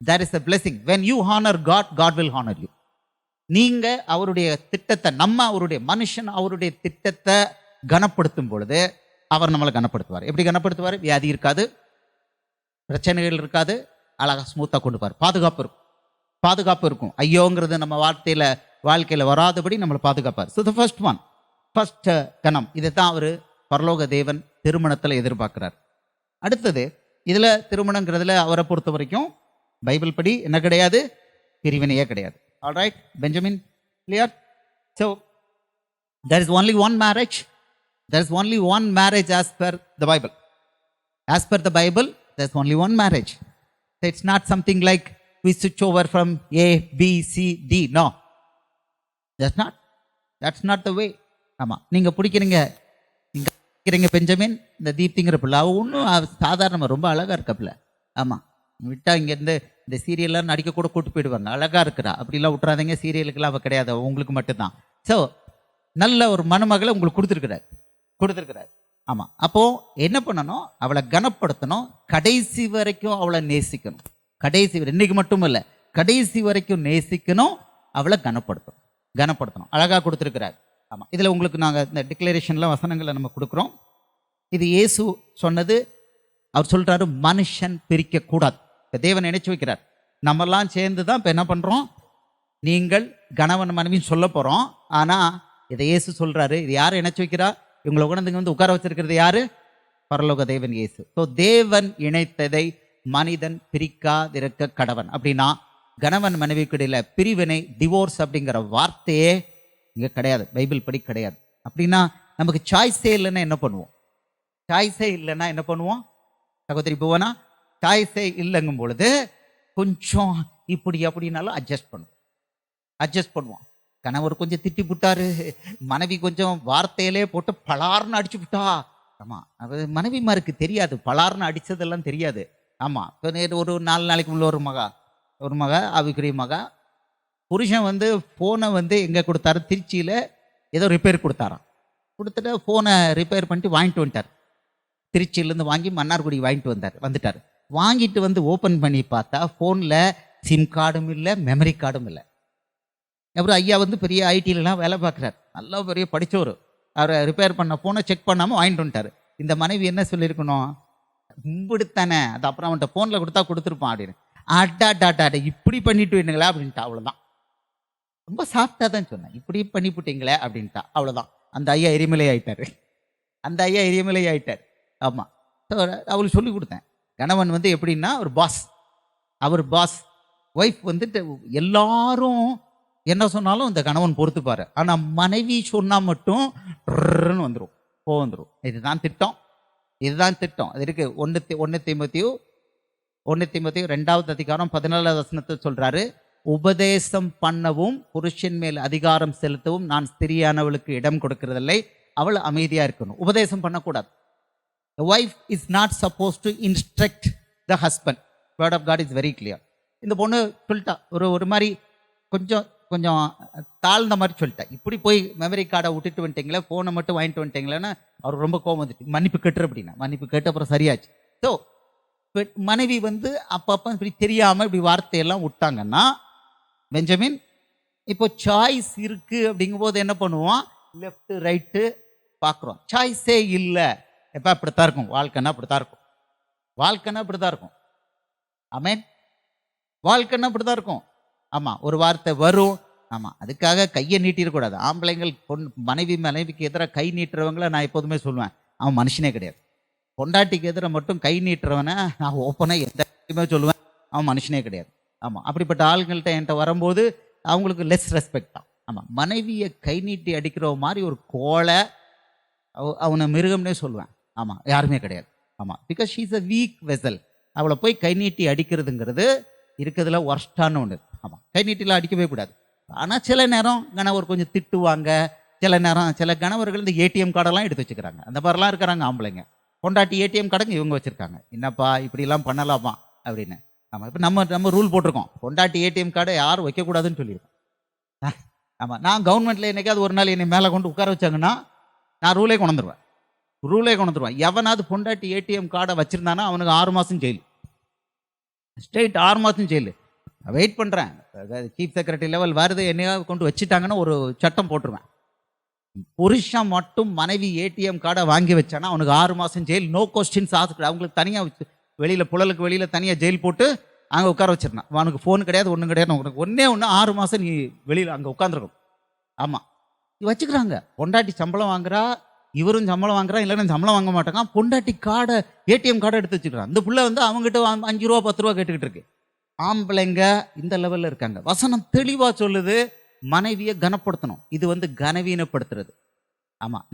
There is a blessing. When you honor God, God will honor you. நீங்க அவருடைய திட்டத்தை, நம்ம அவருடைய மனுஷன் அவருடைய திட்டத்தை கனப்படுத்தும் பொழுது அவர் நம்மளை கனப்படுத்துவார். எப்படி கனப்படுத்துவார்? வியாதி இருக்காது, பிரச்சனைகள் இருக்காது, அழகா ஸ்மூத்தா கொண்டு போவார். பாதுகாப்பு இருக்கும். ஐயோங்கிறது நம்ம வாழ்க்கையில வராதபடி நம்மளை பாதுகாப்பார். ஸோ த ஃபர்ஸ்ட் கணம் இதைத்தான் அவர் பரலோக தேவன் திருமணத்தில் எதிர்பார்க்கிறார். அடுத்தது இதுல திருமணங்கிறதுல அவரை பொறுத்த வரைக்கும் பைபிள் படி என்ன கிடையாது, பிரிவினையே கிடையாது. All right, Benjamin, clear? So there is only one marriage. There is only one marriage as per the Bible. As per the Bible, there's only one marriage. So it's not something like we switch over from A, B, C, D. No, that's not the way. ஆமா, நீங்க பிடிக்கிறீங்க Benjamin, இந்த தீப்திங்கிற பிள்ளை அவ ஒன்றும் சாதாரணமாக ரொம்ப அழகா இருக்கப்பல. ஆமா, விட்டா இங்கேருந்து இந்த சீரியல்லாம் நடிக்க கூட கூட்டு போயிடுவாங்க, அழகா இருக்கிறா, அப்படிலாம் விட்டுறாதீங்க. சீரியலுக்கெல்லாம் அவள் கிடையாது, உங்களுக்கு மட்டும்தான். ஸோ நல்ல ஒரு மணமகளை உங்களுக்கு கொடுத்துருக்கிறார். ஆமா, அப்போ என்ன பண்ணணும்? அவளை கனப்படுத்தணும், கடைசி வரைக்கும் அவளை நேசிக்கணும். இன்னைக்கு மட்டும் இல்லை, கடைசி வரைக்கும் நேசிக்கணும், அவளை கனப்படுத்தணும். அழகா கொடுத்துருக்கிறார். ஆமா, இதுல உங்களுக்கு நாங்கள் இந்த டிக்ளரேஷன்ல வசனங்களை நம்ம கொடுக்குறோம். இது இயேசு சொன்னது, அவர் சொல்றாரு மனுஷன் பிரிக்க கூடாது. இப்ப தேவன் நினைச்சு வைக்கிறார். நம்மெல்லாம் சேர்ந்து தான் இப்போ என்ன பண்றோம், நீங்கள் கணவன் மனைவின்னு சொல்ல போறோம். ஆனா இதை இயேசு சொல்றாரு, இது யாரு இணைச்சு வைக்கிறா? இவங்களை உணர்ந்துங்க வந்து உட்கார வச்சிருக்கிறது யாரு? பரலோக தேவன் இயேசு. ஸோ தேவன் இணைத்ததை மனிதன் பிரிக்காதிருக்க கடவன். அப்படின்னா கணவன் மனைவிக்கு இடையில பிரிவினை, டிவோர்ஸ் அப்படிங்கிற வார்த்தையே இங்க கிடையாது, பைபிள் படி கிடையாது. அப்படின்னா நமக்கு சாய்ஸே இல்லைன்னா என்ன பண்ணுவோம்? சாய்ஸே இல்லைன்னா என்ன பண்ணுவோம் சகோதரி புவனா? சாய்ஸே இல்லைங்கும் பொழுது கொஞ்சம் இப்படி அப்படின்னாலும் அட்ஜஸ்ட் பண்ணுவோம். கணவர் கொஞ்சம் திட்டி விட்டாரு, மனைவி கொஞ்சம் வார்த்தையிலே போட்டு பலார்னு அடிச்சு விட்டா. ஆமா, அது மனைவிமாருக்கு தெரியாது, பலார்னு அடிச்சதெல்லாம் தெரியாது. ஆமா, இப்போ ஒரு 4 நாளைக்கு முள்ள ஒரு மக அவிக்குரிய மக புருஷன் வந்து ஃபோனை வந்து எங்கே கொடுத்தாரு? திருச்சியில் ஏதோ ரிப்பேர் கொடுத்தாராம். கொடுத்துட்டு ஃபோனை ரிப்பேர் பண்ணிட்டு வாங்கிட்டு வந்துட்டார். திருச்சியிலேருந்து வாங்கி மன்னார்குடி வந்துட்டார். வாங்கிட்டு வந்து ஓப்பன் பண்ணி பார்த்தா ஃபோனில் சிம் கார்டும் இல்லை, மெமரி கார்டும் இல்லை. அப்புறம் ஐயா வந்து பெரிய ஐடியிலலாம் வேலை பார்க்குறாரு, நல்லா பெரிய படித்தவர். அவரை ரிப்பேர் பண்ண ஃபோனை செக் பண்ணாமல் வாங்கிட்டு வந்துட்டார். இந்த மனைவி என்ன சொல்லியிருக்கணும்? கும்பிடுத்தானே, அது அப்புறம் அவன்கிட்ட ஃபோனில் கொடுத்தா கொடுத்துருப்பான் அப்படின்னு. அடாடாடா இப்படி பண்ணிட்டு வேணுங்களா அப்படின்ட்டா. அவ்வளோதான். ரொம்ப சாஃப்டாக தான் சொன்னேன், இப்படி பண்ணிவிட்டீங்களே அப்படின்ட்டா. அவ்வளோதான். அந்த ஐயா எரிமலை ஆயிட்டார். ஆமாம், அவளுக்கு சொல்லி கொடுத்தேன். கணவன் வந்து எப்படின்னா அவர் பாஸ், ஒய்ஃப் வந்துட்டு எல்லாரும் என்ன சொன்னாலும் இந்த கணவன் பொறுத்துப்பாரு. ஆனால் மனைவி சொன்னால் மட்டும் வந்துடும், வந்துடும். இதுதான் திட்டம். அது இருக்கு. 1 தீமோத்தேயு 2வது அதிகாரம் 14வது வசனத்தை சொல்றாரு, உபதேசம் பண்ணவும் புருஷன் மேல் அதிகாரம் செலுத்தவும் நான் ஸ்திரியானவளுக்கு இடம் கொடுக்கறதில்லை, அவள் அமைதியா இருக்கணும். உபதேசம் பண்ணக்கூடாது. The wife is not supposed to instruct the husband. Word of God is very clear. இந்த பொண்ணு சொல்லிட்டா, ஒரு மாதிரி கொஞ்சம் தாழ்ந்த மாதிரி சொல்லிட்டா, இப்படி போய் மெமரி கார்டை விட்டுட்டு வந்துட்டீங்களே, ஃபோனை மட்டும் வாங்கிட்டு வந்துட்டீங்களேன்னு அவர் ரொம்ப கோவம் வந்துட்டு மன்னிப்பு கேட்டுரு அப்படின்னா. மன்னிப்பு கேட்டு அப்புறம் சரியாச்சு. ஸோ மனைவி வந்து அப்பப்போ இப்படி தெரியாமல் இப்படி வார்த்தையெல்லாம் விட்டாங்கன்னா, பெஞ்சமின் இப்போ சாய்ஸ் இருக்கு அப்படிங்கும்போது என்ன பண்ணுவோம்? லெஃப்ட் ரைட்டு பார்க்குறோம். சாய்ஸே இல்லை. எப்போ அப்படித்தான் இருக்கும் வாழ்க்கைன்னா, அப்படித்தான் இருக்கும். ஆமென். வாழ்க்கைன்னா அப்படித்தான் இருக்கும். ஆமாம், ஒரு வார்த்தை வரும். ஆமாம், அதுக்காக கையை நீட்டிடக்கூடாது. ஆம்பளைங்கள் மனைவிக்கு எதிராக கை நீட்டுறவங்கள நான் எப்போதுமே சொல்லுவேன், அவன் மனுஷனே கிடையாது. பொண்டாட்டிக்கு எதிராக மட்டும் கை நீட்டுறவனை நான் ஓப்பனாக எந்த சொல்லுவேன், அவன் மனுஷனே கிடையாது. ஆமாம், அப்படிப்பட்ட ஆளுங்கள்ட்ட என்கிட்ட வரும்போது அவங்களுக்கு லெஸ் ரெஸ்பெக்ட் தான். ஆமாம், மனைவியை கை நீட்டி அடிக்கிற மாதிரி ஒரு கோலை அவனை மிருகம்னே சொல்லுவேன். ஆமாம், யாருமே கிடையாது. ஆமாம், because she is a week vessel. அவளை போய் கை நீட்டி அடிக்கிறதுங்கிறது இருக்கிறதுல ஒர்ஸ்டான ஒன்று. ஆமாம், கை நீட்டிலாம் அடிக்கவே கூடாது. ஆனால் சில நேரம் கணவர் கொஞ்சம் திட்டுவாங்க. சில கணவர்கள் இந்த ஏடிஎம் கார்டெல்லாம் எடுத்து வச்சுக்கிறாங்க. அந்த மாதிரிலாம் இருக்கிறாங்க ஆம்பளைங்க. பொண்டாட்டி ஏடிஎம் கார்டுங்க இவங்க வச்சுருக்காங்க. என்னப்பா இப்படிலாம் பண்ணலாமா அப்படின்னு. ஆமாம், இப்போ நம்ம ரூல் போட்டிருக்கோம், பொண்டாட்டி ஏடிஎம் கார்டை யாரும் வைக்கக்கூடாதுன்னு சொல்லியிருக்கோம். ஆமாம், நான் கவர்மெண்ட்டில் என்னைக்காவது ஒரு நாள் என்னை மேலே கொண்டு உட்கார வச்சாங்கன்னா நான் ரூலே கொண்டுருவேன். எவனாவது பொண்டாட்டி ஏடிஎம் கார்டை வச்சுருந்தானா அவனுக்கு 6 மாதம் ஜெயில், ஸ்ட்ரெயிட் 6 மாதம் ஜெயிலு. வெயிட் பண்ணுறேன், சீஃப் செக்ரட்டரி லெவல் வருது, என்னையாவது கொண்டு வச்சுட்டாங்கன்னா ஒரு சட்டம் போட்டுருவேன். புருஷன் மட்டும் மனைவி ஏடிஎம் கார்டை வாங்கி வச்சானா அவனுக்கு 6 மாதம் ஜெயில், நோ கொஸ்டின்ஸ் ஆஸ்க்டு. அவங்களுக்கு தனியாக வெளியில் புழலுக்கு வெளியில் தனியாக ஜெயில் போட்டு அங்கே உட்கார வச்சிருந்தான். அவனுக்கு ஃபோன் கிடையாது, ஒன்றும் கிடையாது. உனக்கு ஒன்றே 6 மாதம் நீ வெளியில் அங்கே உட்காந்துருக்கும். ஆமாம், வச்சுக்கிறாங்க. பொண்டாட்டி சம்பளம் வாங்குறா, இவரும் சம்பளம் வாங்குறா, இல்லைன்னா சம்பளம் வாங்க மாட்டாங்க. பொண்டாட்டி கார்டை ஏடிஎம் கார்டை எடுத்து வச்சுக்கிறான். இந்த பிள்ளை வந்து அவங்ககிட்ட 5 ரூபா 10 ரூபா கேட்டுக்கிட்டு இருக்கு. ஆம்பளைங்க இந்த லெவலில் இருக்காங்க. வசனம் தெளிவாக சொல்லுது, மனைவியை கனப்படுத்தணும். இது வந்து கனவீனப்படுத்துறது. ஆமாம்,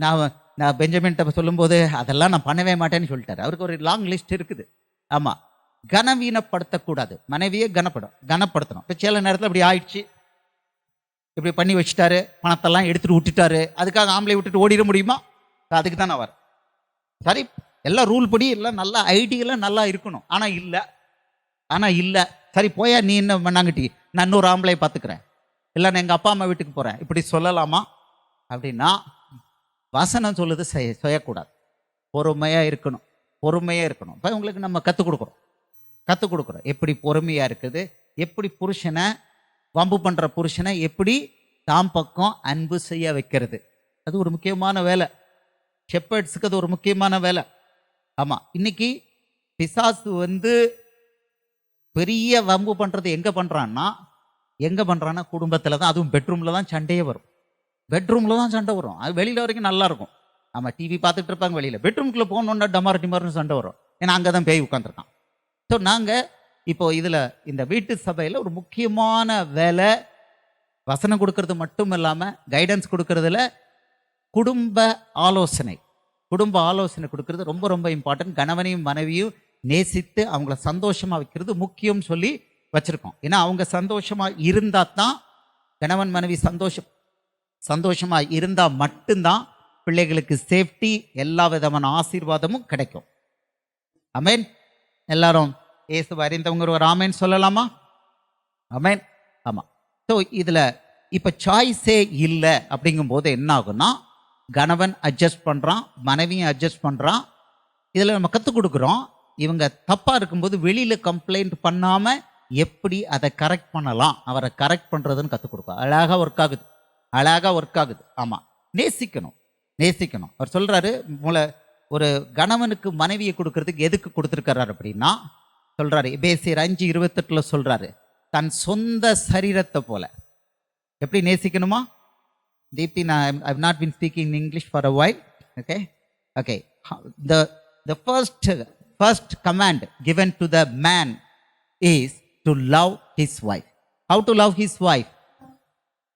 நான் பெஞ்சமின்ட்ட சொல்லும்போது அதெல்லாம் நான் பண்ணவே மாட்டேன்னு சொல்லிட்டாரு. அவருக்கு ஒரு லாங் லிஸ்ட் இருக்குது. ஆமாம், கனவீனப்படுத்தக்கூடாது, மனைவியை கனப்படுத்தணும். இப்போ சில நேரத்தில் இப்படி ஆயிடுச்சு, இப்படி பண்ணி வச்சுட்டாரு, பணத்தெல்லாம் எடுத்துகிட்டு விட்டுட்டாரு, அதுக்காக ஆம்பளை விட்டுட்டு ஓடிட முடியுமா? அதுக்கு தான் அவர் சரி, எல்லாம் ரூல் படி எல்லாம் நல்லா ஐடியெல்லாம் நல்லா இருக்கணும். ஆனால் இல்லை சரி போயா, நீ என்ன பண்ணாங்கட்டி, நான் இன்னொரு ஆம்பளையை பார்த்துக்கிறேன், இல்லை நான் எங்கள் அப்பா அம்மா வீட்டுக்கு போகிறேன், இப்படி சொல்லலாமா? அப்படின்னா வசனம் சொல்லுது செய்யக்கூடாது. பொறுமையாக இருக்கணும். இப்போ உங்களுக்கு நம்ம கற்றுக் கொடுக்குறோம் எப்படி பொறுமையாக இருக்குது, எப்படி புருஷனை வம்பு பண்ணுற புருஷனை எப்படி தாம் பக்கம் அன்பு செய்ய வைக்கிறது. அது ஒரு முக்கியமான வேலை. ஷெப்பர்ட்ஸுக்கு அது ஒரு முக்கியமான வேலை. ஆமாம், இன்னைக்கு பிசாசு வந்து பெரிய வம்பு பண்றது எங்க பண்றான்னா குடும்பத்துல தான், அதுவும் பெட்ரூம்ல தான் சண்டையே வரும். பெட்ரூம்ல தான் சண்டை வரும். அது வெளியில வரைக்கும் நல்லா இருக்கும். நம்ம டிவி பார்த்துட்டு இருப்பாங்க, வெளியில பெட்ரூம்குள்ள போகணுன்னா டமார் டிமார்னு சண்டை வரும். ஏன்னா அங்கதான் பேய் உட்காந்துருக்கான். ஸோ நாங்க இப்போ இதுல இந்த வீட்டு சபையில ஒரு முக்கியமான வேலை, வசனம் கொடுக்கறது மட்டும் இல்லாம கைடன்ஸ் கொடுக்கறதுல குடும்ப ஆலோசனை கொடுக்கறது ரொம்ப ரொம்ப இம்பார்ட்டன்ட். கணவனையும் மனைவியும் நேசித்து அவங்கள சந்தோஷமா வைக்கிறது முக்கியம் சொல்லி வச்சிருக்கோம். ஏன்னா அவங்க சந்தோஷமா இருந்தா தான், கணவன் மனைவி சந்தோஷமா இருந்தா மட்டும்தான் பிள்ளைகளுக்கு சேஃப்டி, எல்லா விதமான ஆசீர்வாதமும் கிடைக்கும். ஆமென். எல்லாரும் இயேசுவை அறிந்தவங்க ஒரு ஆமென் சொல்லலாமா? ஆமென். ஆமா. ஸோ இதுல இப்ப சாய்ஸே இல்லை அப்படிங்கும்போது என்ன ஆகும்னா, கணவன் அட்ஜஸ்ட் பண்றான், மனைவியும் அட்ஜஸ்ட் பண்றான். இதுல நம்ம கற்றுக் கொடுக்குறோம், இவங்க தப்பா இருக்கும்போது வெளியில கம்ப்ளைண்ட் பண்ணாம எப்படி அதை கரெக்ட் பண்ணலாம், அவரை கரெக்ட் பண்றதுன்னு கற்றுக் கொடுக்கும். அழகா ஒர்க் ஆகுது. ஆமா, நேசிக்கணும். அவர் சொல்றாரு, ஒரு கணவனுக்கு மனைவியை கொடுக்கறதுக்கு எதுக்கு கொடுத்துருக்கிறார் அப்படின்னா சொல்றாரு, எபேசியர் 5:28 சொல்றாரு, தன் சொந்த சரீரத்தை போல. எப்படி நேசிக்கணுமா? Deepti, I've not been speaking in English for a while. Okay. The first command given to the man is to love his wife. How to love his wife?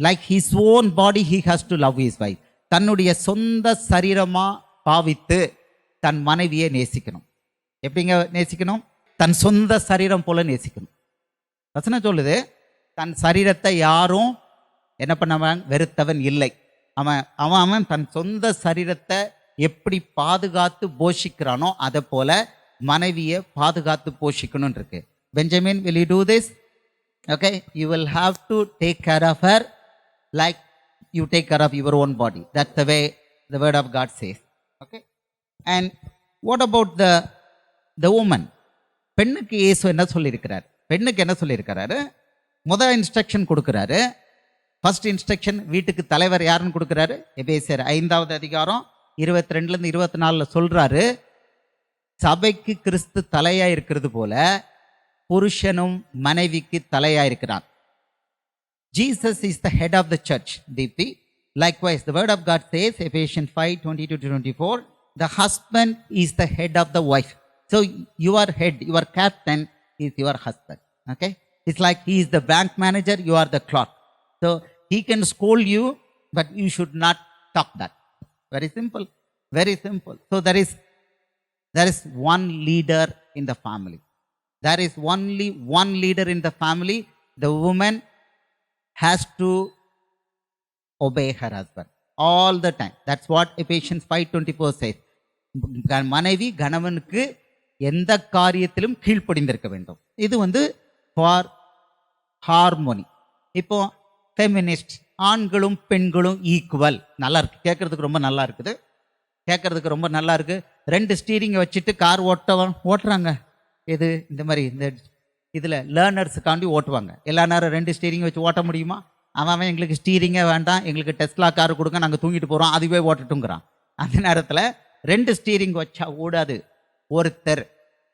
Like his own body, he has to love his wife. தன்னுடைய சொந்த சரீரமா பாவித்து தன் மனைவியை நேசிக்கணும். எப்படிங்க நேசிக்கணும்? தன் சொந்த சரீரம் போல நேசிக்கணும். வசனம் சொல்லுது, தன் சரீரத்தை யாரும் என்ன பண்ணவன் வெறுத்தவன் இல்லை. அவன் தன் சொந்த சரீரத்தை எப்படி பாதுகாத்து போஷிக்கிறானோ அதை போல மனைவியை பாதுகாத்து போஷிக்கணும் இருக்கு. Benjamin, will you do this? Okay, you will have to take care of her like you take care of your own body. That's the way the word of God says. Okay. And what about the woman? பெண்ணுக்கு இயேசு என்ன சொல்லியிருக்கிறாரு? முதல் instruction கொடுக்கிறாரு. First instruction வீட்டுக்கு தலைவர் யாருன்னு கொடுக்கிறாரு? எபேசியர் 5:22-24 சொல்றாரு, சபைக்கு கிறிஸ்து தலையா இருக்கிறது போல புருஷனும் மனைவிக்கு தலையா இருக்கிறான். Jesus is the head of the church, Deepthi. Likewise, the word of God says, Ephesians 5:22-24, the husband is the head of the wife. So your head, your captain is your husband. Okay? It's like he is the bank manager, you are the clerk. So he can scold you, but you should not talk that. Very simple. So there is one leader in the family. There is only one leader in the family. The woman has to obey her husband all the time. That's what Ephesians 5:24 says. மனைவி கணவனுக்கு எந்த காரியத்திலும் கீழ்ப்படிந்திருக்க வேண்டும். இது for harmony. இப்போ feminist, ஆண்களும் பெண்களும் equal, நல்லா இருக்கு, கேட்கறதுக்கு ரொம்ப நல்லா இருக்கு. 2 ஸ்டீரிங்கை வச்சுட்டு கார் ஓட்டுறாங்க. இந்த மாதிரி இந்த இதில் லேர்னர்ஸுக்காண்டி ஓட்டுவாங்க. எல்லா நேரம் 2 ஸ்டீரிங்கை வச்சு ஓட்ட முடியுமா? அவன் எங்களுக்கு ஸ்டீரிங்கே வேண்டாம், எங்களுக்கு டெஸ்லா கார் கொடுங்க, நாங்கள் தூங்கிட்டு போகிறோம், அதுவே ஓட்டுட்டுங்கிறான். அந்த நேரத்தில் 2 ஸ்டீரிங் வச்சா ஓடாது. ஒருத்தர்,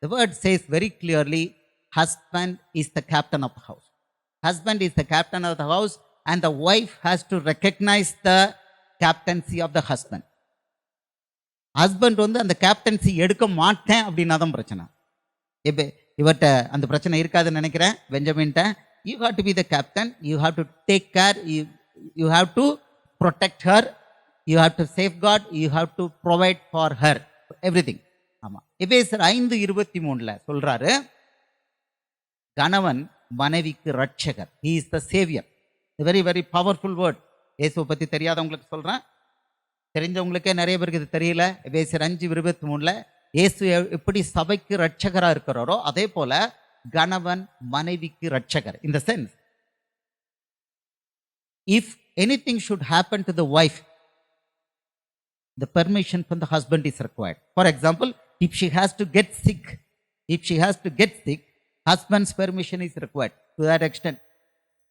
the word says very clearly, husband is the captain of the house. Husband is the captain of the house and the wife has to recognize the captaincy of the husband. Husband அந்த captaincy எடுக்க மாட்டேன் அப்படின்னா தான் பிரச்சனை. இப்போ இவர்கிட்ட அந்த பிரச்சனை இருக்காதுன்னு நினைக்கிறேன். பெஞ்சமின்ட்ட, you have to be the captain, you have to take care, you have to protect her, you have to safeguard, you have to provide for her everything. ஆமாம், எபேசியர் 5:23 சொல்றாரு, கணவன் மனைவிக்கு ரட்சகர். He is the saviour. Very very powerful word. இயேசுவை பற்றி தெரியாதவங்களுக்கு சொல்கிறேன், தெரிஞ்சவங்களுக்கே நிறைய பேருக்கு இது தெரியல. எபேசியர் 5:23 இயேசு எப்படி சபைக்கு ரட்சகராக இருக்கிறாரோ அதே போல கணவன் மனைவிக்கு ரட்சகர். In the sense, if anything should happen to the wife, the permission from the husband is required. For example, if she has to get sick, husband's permission is required. To that extent,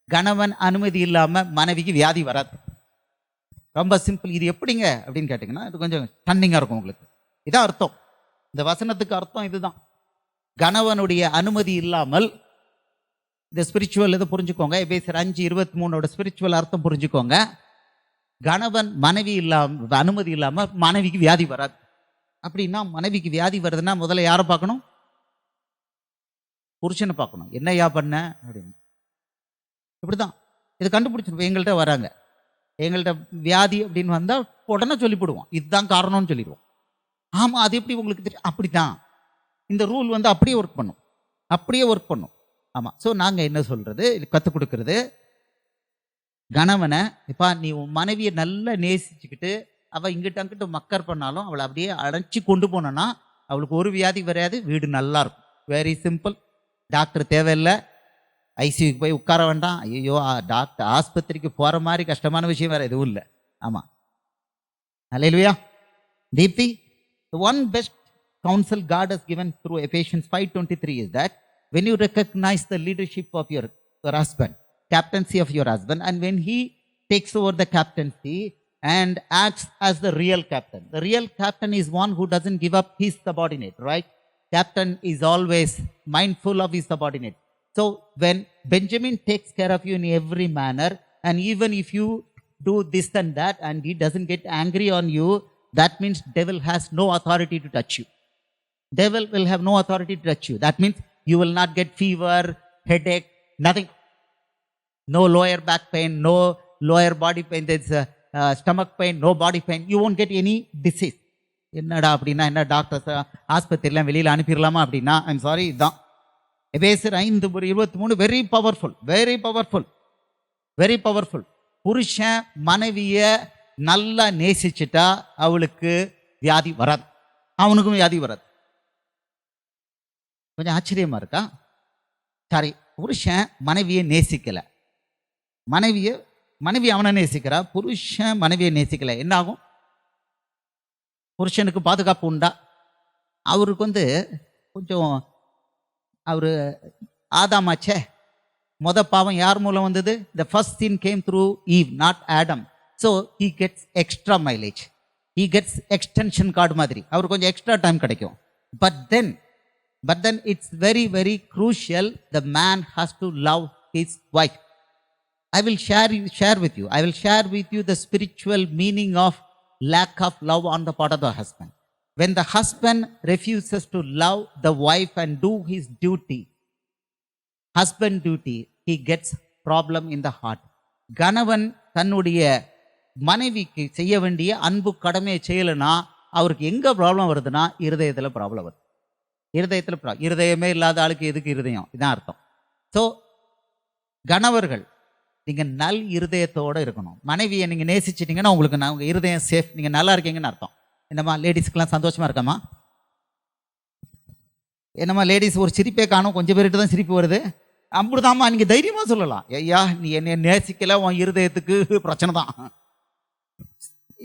கணவன் அனுமதி இல்லாம மனைவிக்கு வியாதி வராது. ரொம்ப simple. இது எப்படிங்க அப்படின்னு கேட்டிங்கன்னா, இது கொஞ்சம் ஸ்டன்னிங்காக இருக்கும் உங்களுக்கு. இதான் அர்த்தம், இந்த வசனத்துக்கு அர்த்தம் இதுதான். கணவனுடைய அனுமதி இல்லாமல், இந்த ஸ்பிரிச்சுவல் இதை புரிஞ்சுக்கோங்க, எபேசியர் 5:23 ஸ்பிரிச்சுவல் அர்த்தம் புரிஞ்சுக்கோங்க. கணவன் மனைவி அனுமதி இல்லாமல் மனைவிக்கு வியாதி வராது. அப்படின்னா மனைவிக்கு வியாதி வருதுன்னா முதல்ல யாரை பார்க்கணும்? புருஷனை பார்க்கணும். என்னையா பண்ண அப்படின்னு. இப்படிதான் இது கண்டுபிடிச்சிருப்போம். எங்கள்கிட்ட வராங்க, எங்கள்கிட்ட வியாதி அப்படின்னு வந்தால் உடனே சொல்லிவிடுவோம், இதுதான் காரணம்னு சொல்லிடுவோம். ஆமாம், அது எப்படி உங்களுக்கு தெரியும்? அப்படித்தான் இந்த ரூல் அப்படியே ஒர்க் பண்ணும், அப்படியே ஒர்க் பண்ணும். ஆமாம். ஸோ நாங்கள் என்ன சொல்கிறது, கற்றுக் கொடுக்கறது, கணவனை இப்போ நீ உன் மனைவியை நல்லா நேசிச்சுக்கிட்டு அவள் இங்கிட்ட அங்கிட்ட மக்கர் பண்ணாலும் அவளை அப்படியே அடைச்சி கொண்டு போனோன்னா அவளுக்கு ஒரு வியாதி வராது, வீடு நல்லா இருக்கும். Very simple. டாக்டர் தேவையில்லை, ஐசியூக்கு போய் உட்கார வேண்டாம். ஐயோ, டாக்டர் ஆஸ்பத்திரிக்கு போகிற மாதிரி கஷ்டமான விஷயம் வேறு எதுவும் இல்லை. ஆமாம். அல்லேலூயா. Deepti, the one best counsel God has given through Ephesians 5:23 is that when you recognize the leadership of your husband, captaincy of your husband, and when he takes over the captaincy and acts as the real captain. The real captain is one who doesn't give up his subordinate, right? Captain is always mindful of his subordinate. So when Benjamin takes care of you in every manner, and even if you do this and that and he doesn't get angry on you, that means devil has no authority to touch you. Devil will have no authority to touch you. That means you will not get fever, headache, nothing. No lower back pain, no lower body pain, there's stomach pain, no body pain. You won't get any disease. என்னடா அப்படின்னா என்ன, doctors ஆஸ்பத்திரிலாம் வெளியில் அனுப்பிடலாமா அப்படின்னா, I'm sorry, இதுதான் எபேசியர் 5:23. Very powerful, very powerful, very powerful. புருஷன் மனைவியை நல்லா நேசிச்சுட்டா அவளுக்கு வியாதி வராது, அவனுக்கும் வியாதி வராது. கொஞ்சம் ஆச்சரியமா இருக்கா? சாரி, புருஷன் மனைவியை நேசிக்கலை, மனைவி அவனை நேசிக்கிறா, புருஷன் மனைவியை நேசிக்கலை, என்ன ஆகும்? புருஷனுக்கு பாதுகாப்பு உண்டா? அவருக்கு கொஞ்சம் அவர் ஆதாமாச்சே, பாவம் யார் மூலம் வந்தது? the first sin came through Eve, not Adam. So he gets extra mileage, he gets extension card மாதிரி, அவருக்கு கொஞ்சம் எக்ஸ்ட்ரா டைம் கிடைக்கும். but then it's very very crucial, the man has to love his wife. I will share with you the spiritual meaning of lack of love on the part of the husband. When the husband refuses to love the wife and do his duty, husband duty, he gets problem in the heart. கணவன் தன்னுடைய மனைவிக்கு செய்ய வேண்டிய அன்பு கடமையை செய்யலைன்னா அவருக்கு எங்க ப்ராப்ளம் வருதுன்னா இருதயத்தில் ப்ராப்ளம் வருது. இருதயமே இல்லாத ஆளுக்கு எதுக்கு இருதயம்? இதான் அர்த்தம். ஸோ கணவர்கள் நீங்கள் நல் இருதயத்தோடு இருக்கணும். மனைவியை நீங்கள் நேசிச்சிட்டிங்கன்னா உங்களுக்கு உங்கள் இருதயம் சேஃப், நீங்கள் நல்லா இருக்கீங்கன்னு அர்த்தம். என்னம்மா லேடிஸ்க்கெலாம் சந்தோஷமாக இருக்காம்மா? என்னம்மா லேடிஸ் ஒரு சிரிப்பே காணும், கொஞ்சம் பேர்கிட்ட தான் சிரிப்பு வருது. அப்படிதாம்மா, நீங்கள் தைரியமாக சொல்லலாம், ஐயா நீ என்னை நேசிக்கலை, உன் இருதயத்துக்கு பிரச்சனை தான்.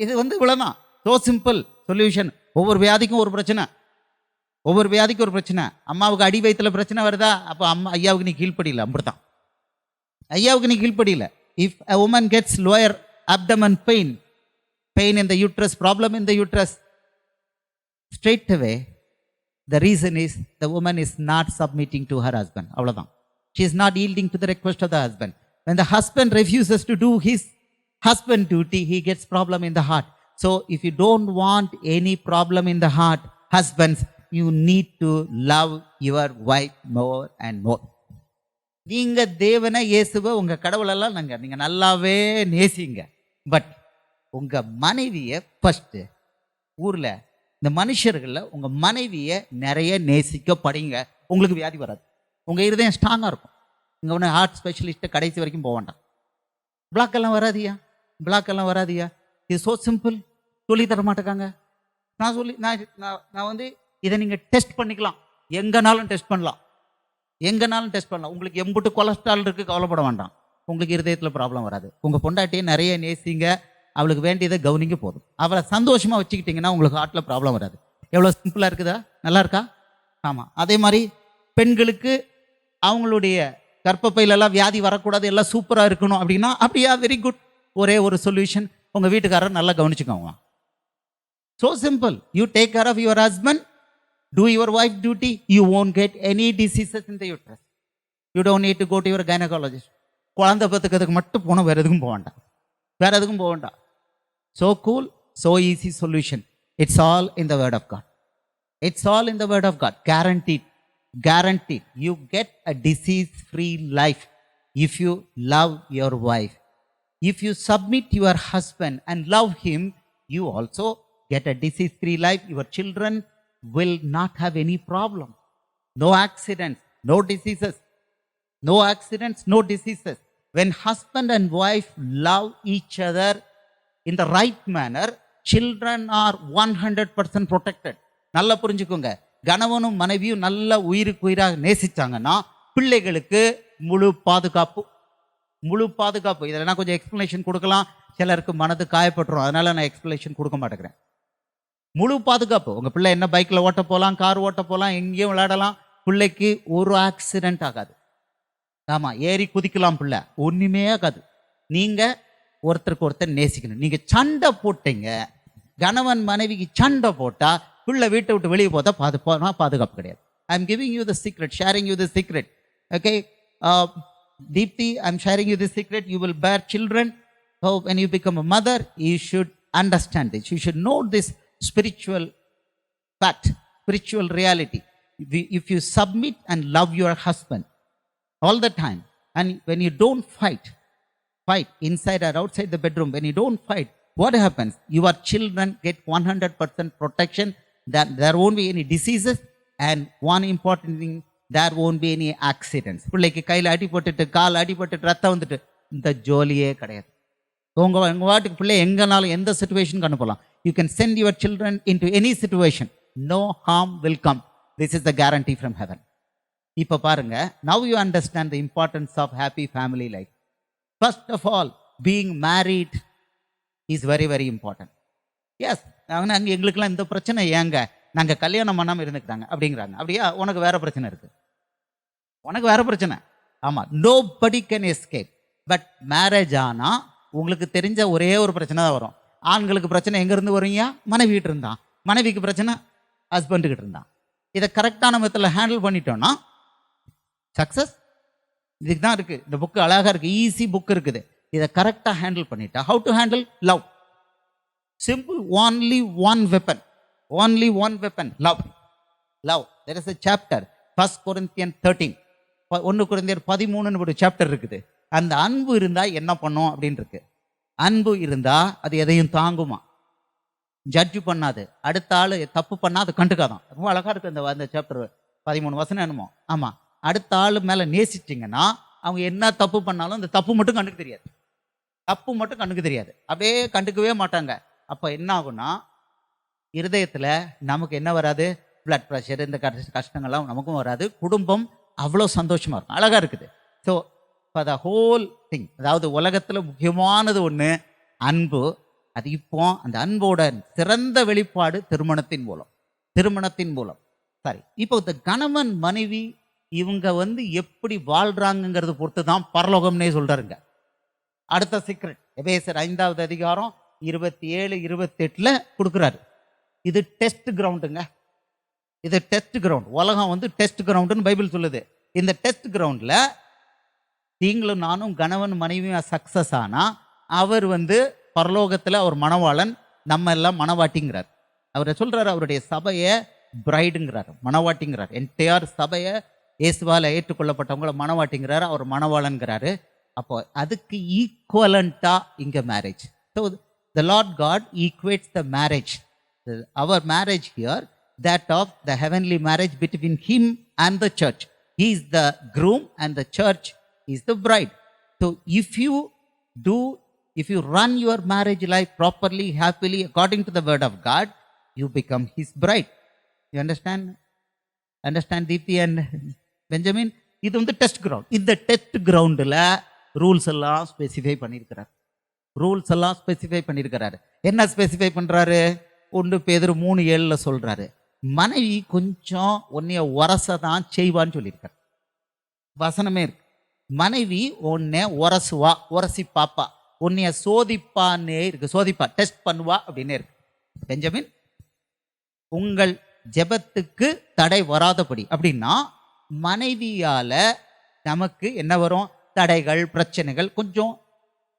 இது இவ்வளோதான். So simple solution. ஒவ்வொரு வியாதிக்கும் ஒரு பிரச்சனை, அம்மாவுக்கு அடி வயிற்றுல பிரச்சனை வருதா, அப்போ ஐயாவுக்கு நீ கீழ்ப்படியில, அப்படித்தான். ஐயாவுக்கு நீ கீழ்ப்படியில. If a woman gets lower abdomen pain in the uterus, problem in the uterus, straight away the reason is the woman is not submitting to her husband. அவ்வளவுதான். She is not yielding to the request of the husband. When the husband refuses to do his husband duty, he gets problem in the heart. So if you don't want any problem in the heart, husbands, you need to love your wife more and more. நீங்க தேவனை இயேசுவை உங்க கடவுளெல்லாம் நீங்க நல்லாவே நேசிங்க. But உங்க மனைவியை first, ஊர்ல இந்த மனுஷர்களில் உங்க மனைவியை நிறைய நேசிக்கப்படுங்க, உங்களுக்கு வியாதி வராது, உங்க இருதயம் ஸ்ட்ராங்கா இருக்கும். இங்க ஒன்று ஹார்ட் ஸ்பெஷலிஸ்ட்டை கடைசி வரைக்கும் போக வேண்டாம். பிளாக் எல்லாம் வராதியா. இது ஸோ சிம்பிள். சொல்லி தர மாட்டேக்காங்க. நான் இதை நீங்க டெஸ்ட் பண்ணிக்கலாம், எங்கனாலும் டெஸ்ட் பண்ணலாம். உங்களுக்கு எம்புட்டு கொலஸ்ட்ரால் இருக்கு, கவலைப்பட வேண்டாம், உங்களுக்கு இருதயத்தில் ப்ராப்ளம் வராது. உங்க பொண்டாட்டியை நிறைய நேசிங்க, அவளுக்கு வேண்டியதை கவனிங்க போதும். அவளை சந்தோஷமா வச்சுக்கிட்டீங்கன்னா உங்களுக்கு ஹார்ட்ல ப்ராப்ளம் வராது. எவ்வளோ சிம்பிளா இருக்குதா? நல்லா இருக்கா? ஆமா. அதே மாதிரி பெண்களுக்கு அவங்களுடைய கர்ப்பப்பையிலெல்லாம் வியாதி வரக்கூடாது, எல்லாம் சூப்பரா இருக்கணும் அப்படின்னா, அப்படியா, வெரி குட். ஒரே ஒரு சொல்யூஷன், உங்க வீட்டுக்காரர் நல்லா கவனிச்சுக்கோங்க. So simple. You take care of your husband, Do your wife duty, you won't get any diseases in the uterus. You don't need to go to your gynecologist. குழந்தை பத்துக்கிறதுக்கு மட்டும் போகணும், வேற எதுக்கும் போக வேண்டாம், வேற எதுக்கும் போக வேண்டாம். So cool, so easy solution. It's all in the word of God. It's all in the word of God. Guaranteed. Guaranteed. You get a disease-free life if you love your wife. If you submit your husband and love him, you also get a disease-free life. Your children will not have any problem. No accidents, no diseases. No accidents, no diseases. When husband and wife love each other in the right manner, children are 100% protected. நல்லா புரிஞ்சுக்கோங்க. கணவனும் மனைவியும் நல்ல உயிருக்கு உயிராக நேசிச்சாங்கன்னா பிள்ளைகளுக்கு முழு பாதுகாப்பு. முழு பாதுகாப்பு. இதில் நான் கொஞ்சம் எக்ஸ்பிளனேஷன் கொடுக்கலாம், சிலருக்கு மனது காயப்பட்டுரும், அதனால நான் எக்ஸ்பிளனேஷன் கொடுக்க மாட்டேங்கிறேன். முழு பாதுகாப்பு. உங்கள் பிள்ளை என்ன பைக்கில் ஓட்ட போகலாம், கார் ஓட்ட போகலாம், எங்கேயும் விளையாடலாம், பிள்ளைக்கு ஒரு ஆக்சிடென்ட் ஆகாது. ஆமாம், ஏறி குதிக்கலாம், பிள்ளை ஒன்றுமே ஆகாது. நீங்கள் ஒருத்தருக்கு ஒருத்தர் நேசிக்கணும். நீங்கள் சண்டை போட்டீங்க, கணவன் மனைவிக்கு சண்டை போட்டால் பிள்ளை வீட்டை விட்டு வெளியே போதா பாதுகாப்பு கிடையாது. I am giving you the secret, sharing you the secret. Okay Deepthi, I am sharing you this secret. You will bear children. So when you become a mother, you should understand this. You should know this spiritual fact, spiritual reality. If you submit and love your husband all the time, and when you don't fight inside or outside the bedroom, when you don't fight, what happens? Your children get 100% protection. There won't be any diseases, and one important thing, there won't be any accidents. பிள்ளைக்கு கையில் அடிபட்டுட்டு, கால் அடிபட்டுட்டு, ரத்தம் வந்துட்டு, இந்த ஜோலியே கிடையாது. உங்கள் வாட்டுக்கு பிள்ளை எங்கனாலும் எந்த சிச்சுவேஷனுக்கு அனுப்பலாம். You can send your children in to any situation. No harm will come. This is the guarantee from heaven. இப்போ பாருங்க, now you understand the importance of happy family life. First of all, being married is very very important. Yes, நாங்கள் எங்களுக்கெல்லாம் இந்த பிரச்சனை ஏங்க, நாங்கள் கல்யாணம் பண்ணாமல் இருந்துக்கிட்டாங்க அப்படிங்கிறாங்க. அப்படியா? உனக்கு வேற பிரச்சனை இருக்கு, உனக்கு வேற பிரச்சனை. ஆமாம், nobody can escape. But marriage ஆனால் உங்களுக்கு தெரிஞ்ச ஒரே ஒரு பிரச்சனை தான் வரும். ஆண்களுக்கு பிரச்சனை எங்கேருந்து வருங்க? மனைவிகிட்ட இருந்தான். மனைவிக்கு பிரச்சனை ஹஸ்பண்டுக்கிட்ட இருந்தான். இதை கரெக்டான மெத்தடில் ஹேண்டில் பண்ணிட்டோன்னா சக்ஸஸ். இதுக்கு தான் இருக்குது. இந்த புக்கு அழகாக இருக்குது, ஈஸி புக் இருக்குது. இதை கரெக்டாக ஹேண்டில் பண்ணிட்டா. How to handle love? Simple. only one weapon, love. There is a chapter, 1 Corinthians 13, 1 Corinthians 13 ஒரு சாப்டர் இருக்குது. அந்த அன்பு இருந்தா என்ன பண்ணும் அப்படின்னு இருக்கு. அன்பு இருந்தா அது எதையும் தாங்குமா, ஜட்ஜ் பண்ணாது, அடுத்த ஆள் தப்பு பண்ணா அது கண்டுக்காதான். ரொம்ப அழகா இருக்கு அந்த சாப்டர். 13 வசனம் என்னமோ. ஆமா, அடுத்த ஆள் மேல நேசிச்சிங்கன்னா அவங்க என்ன தப்பு பண்ணாலும் அந்த தப்பு மட்டும் கண்டுக்கு தெரியாது. தப்பு மட்டும் கண்டுக்கு தெரியாது, அப்படியே கண்டுக்கவே மாட்டாங்க. அப்போ என்ன ஆகும்னா, இருதயத்தில் நமக்கு என்ன வராது? பிளட் ப்ரெஷர், இந்த கஷ்டங்கள்லாம் நமக்கும் வராது. குடும்பம் அவ்வளோ சந்தோஷமாக இருக்கும். அழகாக இருக்குது. So for the whole thing, அதாவது உலகத்தில் முக்கியமானது ஒன்று அன்பு. அது இப்போ அந்த அன்போட சிறந்த வெளிப்பாடு திருமணத்தின் மூலம். சரி, இப்போ இந்த கணவன் மனைவி இவங்க எப்படி வாழ்றாங்கிறத பொறுத்து தான் பரலோகம்னே சொல்றாருங்க. அடுத்த சீக்ரெட் எபேசியர் 5வது அதிகாரம் 27, 28 கொடுக்குறாரு. இது டெஸ்ட் கிரவுண்டுங்க. இது டெஸ்ட் கிரவுண்ட். உலகம் டெஸ்ட் கிரவுண்டுன்னு பைபிள் சொல்லுது. இந்த டெஸ்ட் கிரவுண்டில் நீங்களும் நானும் கணவன் மனைவியும் சக்ஸஸ் ஆனால் அவர் பரலோகத்தில் அவர் மணவாளன், நம்ம எல்லாம் மணவாட்டிங்கிறார். அவர் சொல்றாரு, அவருடைய சபையை பிரைடுங்கிறார், மணவாட்டிங்கிறார். என்டையர் சபையை இயேசுவால் ஏற்றுக்கொள்ளப்பட்டவங்கள மணவாட்டிங்கிறாரு, அவர் மணவாளன்கிறாரு. அப்போ அதுக்கு ஈக்குவலண்டா இங்க marriage. So the Lord God equates the marriage, our marriage here, that of the heavenly marriage between him and the church. He is the groom and the church is the bride. So if you run your marriage life properly, happily, according to the word of God, you become his bride. You understand Deepthi and Benjamin? இது test ground. இந்த test கிரவுண்டில் rules எல்லாம் specify பண்ணியிருக்கிறாரு. என்ன specify பண்ணுறாரு? 1 பேதுரு 3:7 சொல்கிறாரு, மனைவி கொஞ்சம் உன்னைய உரசதான் செய்வான்னு சொல்லியிருக்காரு. வசனமே இருக்கு. மனைவி உன்னை உரசி பாப்பா, உன்னைய சோதிப்பான்னே இருக்கு. சோதிப்பா, டெஸ்ட் பண்ணுவா அப்படின்னே இருக்கு. பெஞ்சமின், உங்கள் ஜெபத்துக்கு தடை வராதபடி. அப்படின்னா மனைவியால நமக்கு என்ன வரும்? தடைகள், பிரச்சனைகள் கொஞ்சம்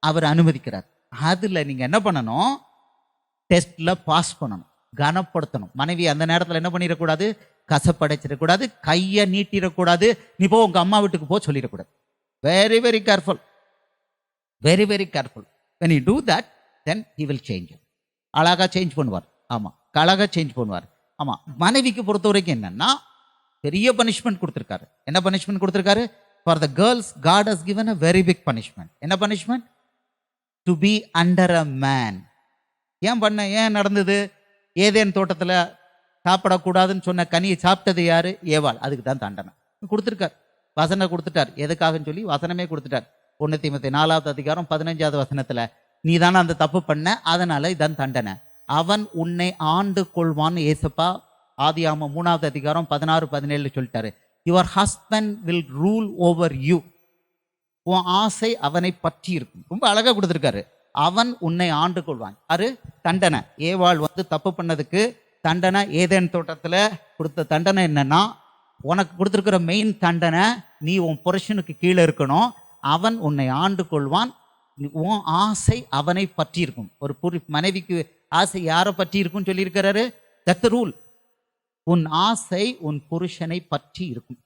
அவர் அனுமதிக்கிறார். அதுல நீங்க என்ன பண்ணணும்? டெஸ்ட்ல பாஸ் பண்ணணும், கனப்படுத்தணும். மனைவி அந்த நேரத்தில் என்ன பண்ணிடக்கூடாது? கசப்படைச்சிடக்கூடாது, கையை நீட்டிடக்கூடாது, நீ போ உங்க அம்மா வீட்டுக்கு போ சொல்லிடக்கூடாது. Very very careful, very very careful. when you do that then he will change. அழகா சேஞ்ச் பண்ணுவார். ஆமா, அழகா சேஞ்ச் பண்ணுவார். ஆமா, மனைவிக்கு பொறுத்த வரைக்கும் என்னன்னா பெரிய பனிஷ்மெண்ட் கொடுத்துருக்காரு. என்ன பனிஷ்மெண்ட் கொடுத்துருக்காரு? For the girls God has given a very big punishment. என்ன punishment? To be under a man. ஏன் நடந்தது? ஏதேன் தோட்டத்தில் சாப்பிடக்கூடாதுன்னு சொன்ன கனியை சாப்பிட்டது யாரு? ஏவாள். அதுக்கு தான் தண்டனை கொடுத்துருக்கார். வசனம் கொடுத்துட்டார். எதுக்காகன்னு சொல்லி வசனமே கொடுத்துட்டார். 1 தீமோத்தேயு 4வது அதிகாரம் 15வது வசனத்துல, நீ தானே அந்த தப்பு பண்ண, அதனால இதான் தண்டனை. அவன் உன்னை ஆண்டு கொள்வான்னு ஏசப்பா ஆதியாகமம் 3வது அதிகாரம் 16-17 சொல்லிட்டாரு. Your husband will rule over you. உன் ஆசை அவனை பற்றி இருக்கும். ரொம்ப அழகா கொடுத்துருக்காரு. அவன் உன்னை ஆண்டு கொள்வான். அது தண்டனை. ஏவாள் தப்பு பண்ணதுக்கு தண்டனை. ஏதேன் தோட்டத்துல கொடுத்த தண்டனை என்னன்னா, உனக்கு கொடுத்துருக்கிற மெயின் தண்டனை, நீ உன் புருஷனுக்கு கீழே இருக்கணும், அவன் உன்னை ஆண்டு கொள்வான், உன் ஆசை அவனை பற்றி இருக்கும். ஒரு மனைவிக்கு ஆசை யாரை பற்றி இருக்கும்னு சொல்லியிருக்கிறாரு? That's the rule. உன் ஆசை உன் புருஷனை பற்றி இருக்கும்.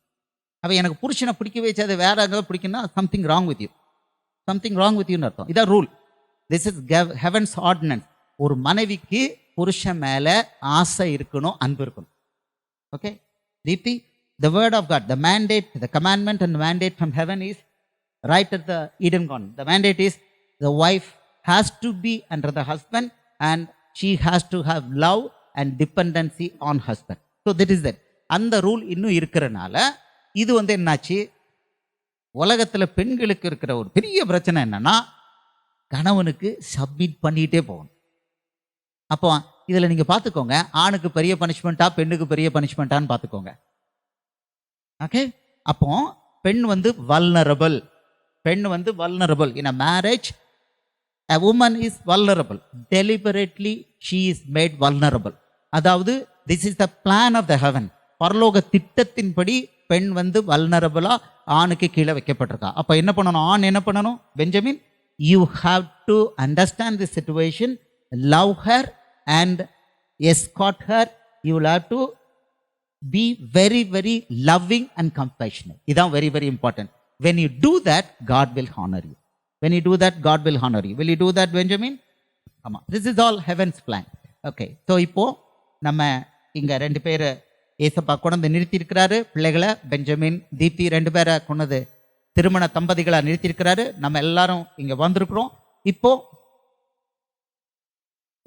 அவ எனக்கு புருஷனை பிடிக்க வச்சது வேற எதாவது பிடிக்குன்னா something wrong with you, something wrong with யூன்னு அர்த்தம். இதான் rule. This is heaven's ordinance. ஒரு மனைவிக்கு புருஷன் மேல ஆசை இருக்கணும், அன்பு இருக்கணும். Okay Deepti, the word of God, the mandate, the commandment and mandate from heaven is right at the Eden garden. The mandate is the wife has to be under the husband and she has to have love and dependency on husband. So that is that. அந்த rule இன்னும் இருக்கிறனால இது என்னாச்சு? உலகத்துல பெண்களுக்கு இருக்கிற ஒரு பெரிய பிரச்சனை என்னன்னா, கணவனுக்கு சப்மிட் பண்ணிட்டே போகணும். அப்போ இதுல நீங்க பாத்துக்கோங்க, ஆணுக்கு பெரிய பனிஷ்மெண்டா பெண்ணுக்கு பெரிய பனிஷ்மெண்டான்னு பாத்துக்கோங்க. ஓகே, அப்போ பெண் வல்னரபிள். பெண் vulnerable. In a marriage a woman is vulnerable. Deliberately she is made vulnerable. அதாவது this is the plan of the heaven. பரலோக திட்டத்தின்படி பெண் வல்னரபிளா ஆணுக்கு கீழே வைக்கப்பட்டிருக்கா. அப்ப என்ன பண்ணணும்? ஆண் என்ன பண்ணணும்? Benjamin, you have to understand the situation, love her and escort her. You will have to be very very loving and compassionate. இதான் very very important. When you do that, God will honor you. When you do that, God will honor you. Will you do that, Benjamin? ஆமா, this is all heaven's plan. Okay, so இப்போ நம்ம இங்க 2 பேரை ஏசப்பா கொண்டு நிறுத்தி இருக்கிறாரு. பிள்ளைகளை பெஞ்சமின், தீப்தி 2 பேரை கொண்டது திருமண தம்பதிகளை நிறுத்தி இருக்கிறாரு. நம்ம எல்லாரும் இங்க வந்திருக்கிறோம். இப்போ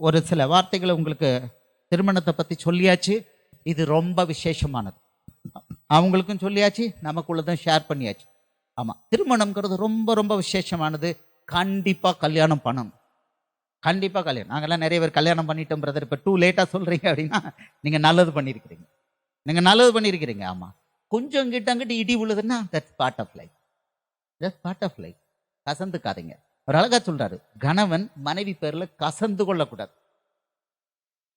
ஒரு சில வார்த்தைகளை உங்களுக்கு திருமணத்தை பத்தி சொல்லியாச்சு. இது ரொம்ப விசேஷமானது. அவங்களுக்கும் சொல்லியாச்சு, நமக்குள்ளதும் ஷேர் பண்ணியாச்சு. ஆமா, திருமணம்ங்கிறது ரொம்ப ரொம்ப விசேஷமானது. கண்டிப்பா கல்யாணம் பண்ணணும். கண்டிப்பா கல்யாணம். நாங்கெல்லாம் நிறைய பேர் கல்யாணம் பண்ணிட்டோம் பிரதர், இப்போ டூ லேட்டா சொல்றீங்க அப்படின்னா நீங்க நல்லது பண்ணியிருக்கிறீங்க. நீங்க நல்லது பண்ணியிருக்கிறீங்க. ஆமா, கொஞ்சம் கிட்ட இடி விழுதுன்னா that's part of life. That's part of life. கசந்துக்காதீங்க. ஒரு அழகா சொல்றாரு, கணவன் மனைவி பேர்ல கசந்து கொள்ளக்கூடாது.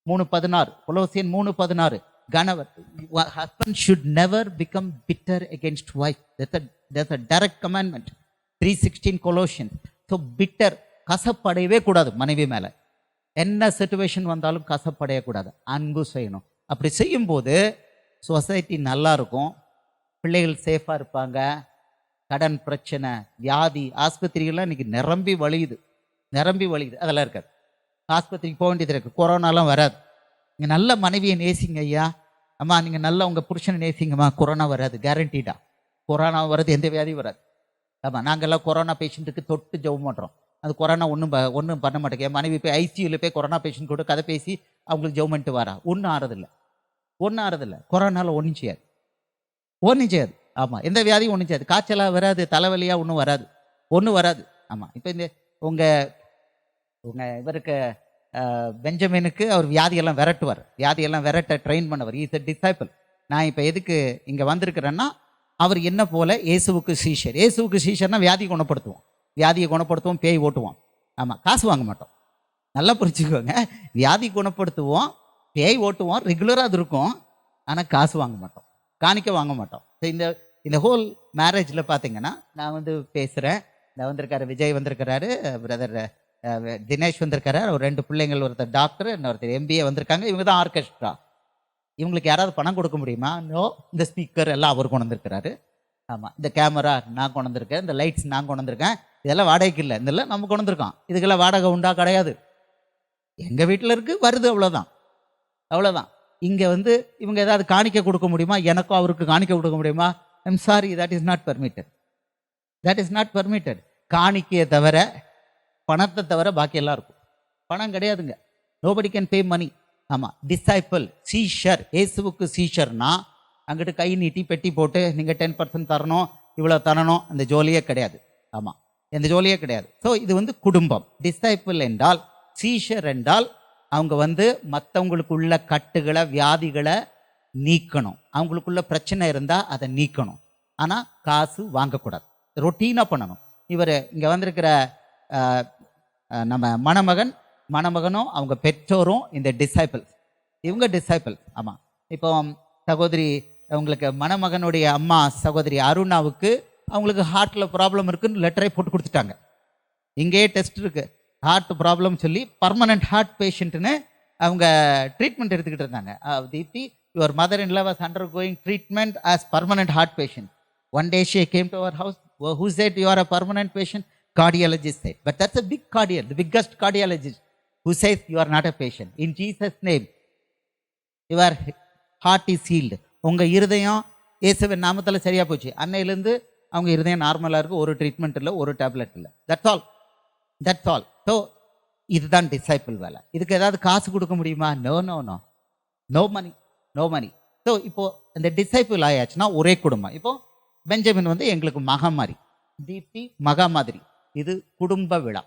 3:16 கொலோசியன் 3:16, கணவன் husband should never become bitter against wife. That's a direct commandment. 3:16 Colossian. So bitter, கசப்படையவே கூடாது மனைவி மேல. என்ன சிச்சுவேஷன் வந்தாலும் கசப்படையக்கூடாது, அன்பு செய்யணும். அப்படி செய்யும் போது சொசைட்டி நல்லா இருக்கும், பிள்ளைகள் சேஃபா இருப்பாங்க. கடன் பிரச்சனை, வியாதி, ஆஸ்பத்திரிகள்லாம் இன்னைக்கு நிரம்பி வழியுது, நிரம்பி வழியுது. அதெல்லாம் இருக்காது. ஆஸ்பத்திரிக்கு போக வேண்டியது இருக்கு, கொரோனாலாம் வராது. நீங்க நல்ல மனைவியை நேசிங்க ஐயா, அம்மா நீங்க நல்ல உங்க புருஷனை நேசிங்கம்மா, கொரோனா வராது, கேரண்டீடா. கொரோனா வராது, எந்த வியாதியும் வராது. ஆமாம், நாங்கள்லாம் கொரோனா பேஷண்ட்டுக்கு தொட்டு ஜெபம் பண்ணுறோம். அது கொரோனா ஒன்றும் பண்ண மாட்டேங்க. என் மனைவி போய் ஐசியூவில் போய் கொரோனா பேஷண்ட் கூட கதை பேசி அவங்களுக்கு ஜெபம் பண்ணிட்டு வரா, ஒன்றும் ஆறதில்லை, ஒன்றும் ஆறதில்லை. கொரோனாவில் ஒன்றும் செய்யாது, ஒன்றும் செய்யாது. ஆமாம், எந்த வியாதியும் ஒன்றும் செய்யாது. காய்ச்சலாக வராது, தலைவலியாக ஒன்றும் வராது, ஒன்றும் வராது. ஆமாம், இப்போ இந்த உங்கள் இவருக்கு பெஞ்சமினுக்கு அவர் வியாதியெல்லாம் விரட்டுவார், வியாதியெல்லாம் விரட்ட ட்ரெயின் பண்ணவர். Is a disciple. நான் இப்போ எதுக்கு இங்கே வந்திருக்கிறேன்னா, அவர் என்ன போல இயேசுவுக்கு சீஷர். இயேசுவுக்கு சீஷர்னா வியாதியை குணப்படுத்துவோம், வியாதியை குணப்படுத்துவோம், பேய் ஓட்டுவோம். ஆமாம், காசு வாங்க மாட்டோம். நல்லா புரிச்சுக்கோங்க, வியாதி குணப்படுத்துவோம், பேய் ஓட்டுவோம், ரெகுலராக அது இருக்கும். ஆனால் காசு வாங்க மாட்டோம், காணிக்க வாங்க மாட்டோம். ஸோ இந்த ஹோல் மேரேஜில் பார்த்தீங்கன்னா நான் வந்து பேசுகிறேன், நான் வந்திருக்காரு, விஜய் வந்திருக்கிறாரு, பிரதர் தினேஷ் வந்திருக்காரு, ஒரு 2 பிள்ளைங்கள், ஒருத்தர் டாக்டர், இன்னொருத்தர் MBA வந்திருக்காங்க. இவங்க தான் ஆர்கெஸ்ட்ரா. இவங்களுக்கு யாராவது பணம் கொடுக்க முடியுமா? நோ. இந்த ஸ்பீக்கர் எல்லாம் அவர் கொண்டு வந்திருக்கிறாரு. ஆமாம், இந்த கேமரா நான் கொண்டு வந்திருக்கேன், இந்த லைட்ஸ் நான் கொண்டு வந்திருக்கேன். இதெல்லாம் வாடகைக்கு இல்லை, இதெல்லாம் நம்ம கொண்டு வந்திருக்கோம். இதுக்கெல்லாம் வாடகை உண்டா? கிடையாது. எங்கள் வீட்டில் இருக்குது, வருது, அவ்வளோதான், அவ்வளோதான். இங்கே வந்து இவங்க ஏதாவது காணிக்க கொடுக்க முடியுமா? எனக்கும் அவருக்கு காணிக்க கொடுக்க முடியுமா? I'm sorry, that is not permitted. That is not permitted. காணிக்கையை தவிர, பணத்தை தவிர பாக்கி எல்லாம் இருக்கும். பணம் கிடையாதுங்க. நோபடி கேன் பே மணி. ஆமாம், டிசைபிள், சீஷர், இயேசுவுக்கு சீஷர்னா அங்கிட்டு கை நீட்டி பெட்டி போட்டு நீங்கள் 10% தரணும், இவ்வளோ தரணும், அந்த ஜோலியே கிடையாது. ஆமாம், எந்த ஜோலியே கிடையாது. ஸோ இது வந்து குடும்பம். டிசைபிள் என்றால், சீஷர் என்றால் அவங்க வந்து மற்றவங்களுக்குள்ள கட்டுகளை, வியாதிகளை நீக்கணும். அவங்களுக்குள்ள பிரச்சனை இருந்தால் அதை நீக்கணும். ஆனால் காசு வாங்கக்கூடாது, ரொட்டீனாக பண்ணணும். இவர் இங்கே வந்திருக்கிற நம்ம மணமகனும் அவங்க பெற்றோரும் இந்த டிசைபிள், இவங்க டிசைபிள். ஆமாம், இப்போ சகோதரி, அவங்களுக்கு மணமகனுடைய அம்மா சகோதரி அருணாவுக்கு அவங்களுக்கு ஹார்ட்டில் ப்ராப்ளம் இருக்குன்னு லெட்டரை போட்டு கொடுத்துட்டாங்க. இங்கேயே டெஸ்ட் இருக்குது, ஹார்ட் ப்ராப்ளம் சொல்லி பர்மனெண்ட் ஹார்ட் பேஷண்ட்டுன்னு அவங்க ட்ரீட்மெண்ட் எடுத்துக்கிட்டு இருந்தாங்க. Deepti, your mother in law was undergoing treatment as permanent heart patient. One day she came to our house. Who said you are a permanent patient? Cardiologist said. But that's a big cardiologist, the biggest cardiologist, who says you are not a patient. In Jesus' name, your heart is healed. உங்கள் இருதயம் இயேசுவின் நாமத்தில் சரியாக போச்சு. அன்னையிலேருந்து அவங்க இருதயம் நார்மலாக இருக்குது. ஒரு ட்ரீட்மெண்ட் இல்லை, ஒரு டேப்லெட் இல்லை. That's all, that's all. So இதுதான் டிசைபிள் வேலை. இதுக்கு ஏதாவது காசு கொடுக்க முடியுமா? No no no, no money, no money. So இப்போது இந்த டிசைபிள் ஆயாச்சுன்னா ஒரே குடும்பம். இப்போது பெஞ்சமின் வந்து எங்களுக்கு மகா மாதிரி, தீப்தி மகா மாதிரி. இது குடும்ப விழா,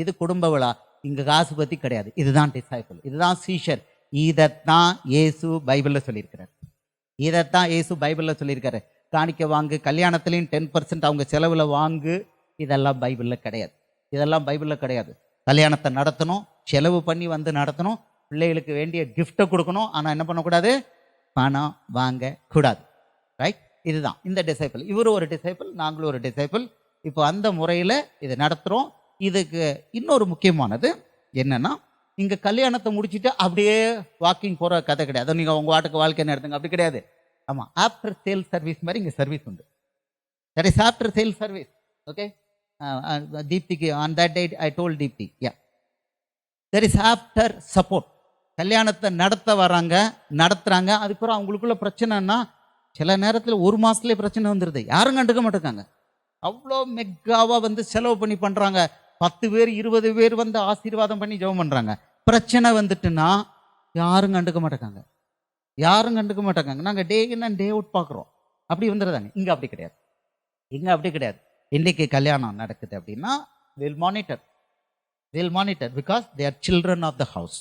இது குடும்ப விழா. இங்கே காசு பற்றி கிடையாது. இதுதான் டிசைபிள், இதுதான் சீஷர். இதைத்தான் இயேசு பைபிளில் சொல்லியிருக்கிறார். இதைத்தான் இயேசு பைபிளில் சொல்லியிருக்காரு. காணிக்க வாங்கு, கல்யாணத்துலேயும் 10% அவங்க செலவில் வாங்கு, இதெல்லாம் பைபிளில் கிடையாது. இதெல்லாம் பைபிளில் கிடையாது. கல்யாணத்தை நடத்தணும், செலவு பண்ணி வந்து நடத்தணும், பிள்ளைகளுக்கு வேண்டிய கிஃப்ட்டை கொடுக்கணும். ஆனால் என்ன பண்ணக்கூடாது? பணம் வாங்கக்கூடாது. ரைட்? இதுதான் இந்த டிசைபிள். இவரும் ஒரு டிசைபிள், நாங்களும் ஒரு டிசைபிள். இப்போ அந்த முறையில் இதை நடத்துகிறோம். இதுக்கு இன்னொரு முக்கியமானது என்னென்னா, இங்கே கல்யாணத்தை முடிச்சுட்டு அப்படியே வாக்கிங் போகிற கதை கிடையாது. நீங்கள் உங்கள் வாட்டுக்கு வாழ்க்கை நடத்துங்க, அப்படி கிடையாது. ஆமாம், ஆஃப்டர் சேல் சர்வீஸ் மாதிரி இங்கே சர்வீஸ் உண்டு. That is after sale service. Okay, தீப்திக்கு on that date I told Deepti, yeah, that is after support. கல்யாணத்தை நடத்த வராங்க, நடத்துகிறாங்க. அதுக்கப்புறம் அவங்களுக்குள்ள பிரச்சனைன்னா சில நேரத்தில் 1 மாதத்துலேயே பிரச்சனை வந்துடுது. யாரும் கண்டுக்க மாட்டேங்காங்க. அவ்வளோ மெக்காவாக வந்து செலவு பண்ணி பண்ணுறாங்க. 10 பேர் 20 பேர் வந்து ஆசீர்வாதம் பண்ணி ஜெபம் பண்ணுறாங்க. பிரச்சனை வந்துட்டுன்னா யாரும் கண்டுக்க மாட்டேங்காங்க, யாரும் கண்டுக்க மாட்டேங்காங்க. நாங்கள் டே இன் அண்ட் டே அவுட் பார்க்குறோம். அப்படி வந்துடுறாங்க. இங்கே அப்படி கிடையாது, இங்கே அப்படி கிடையாது. இன்றைக்கி கல்யாணம் நடக்குது அப்படின்னா will monitor because they are children of the house.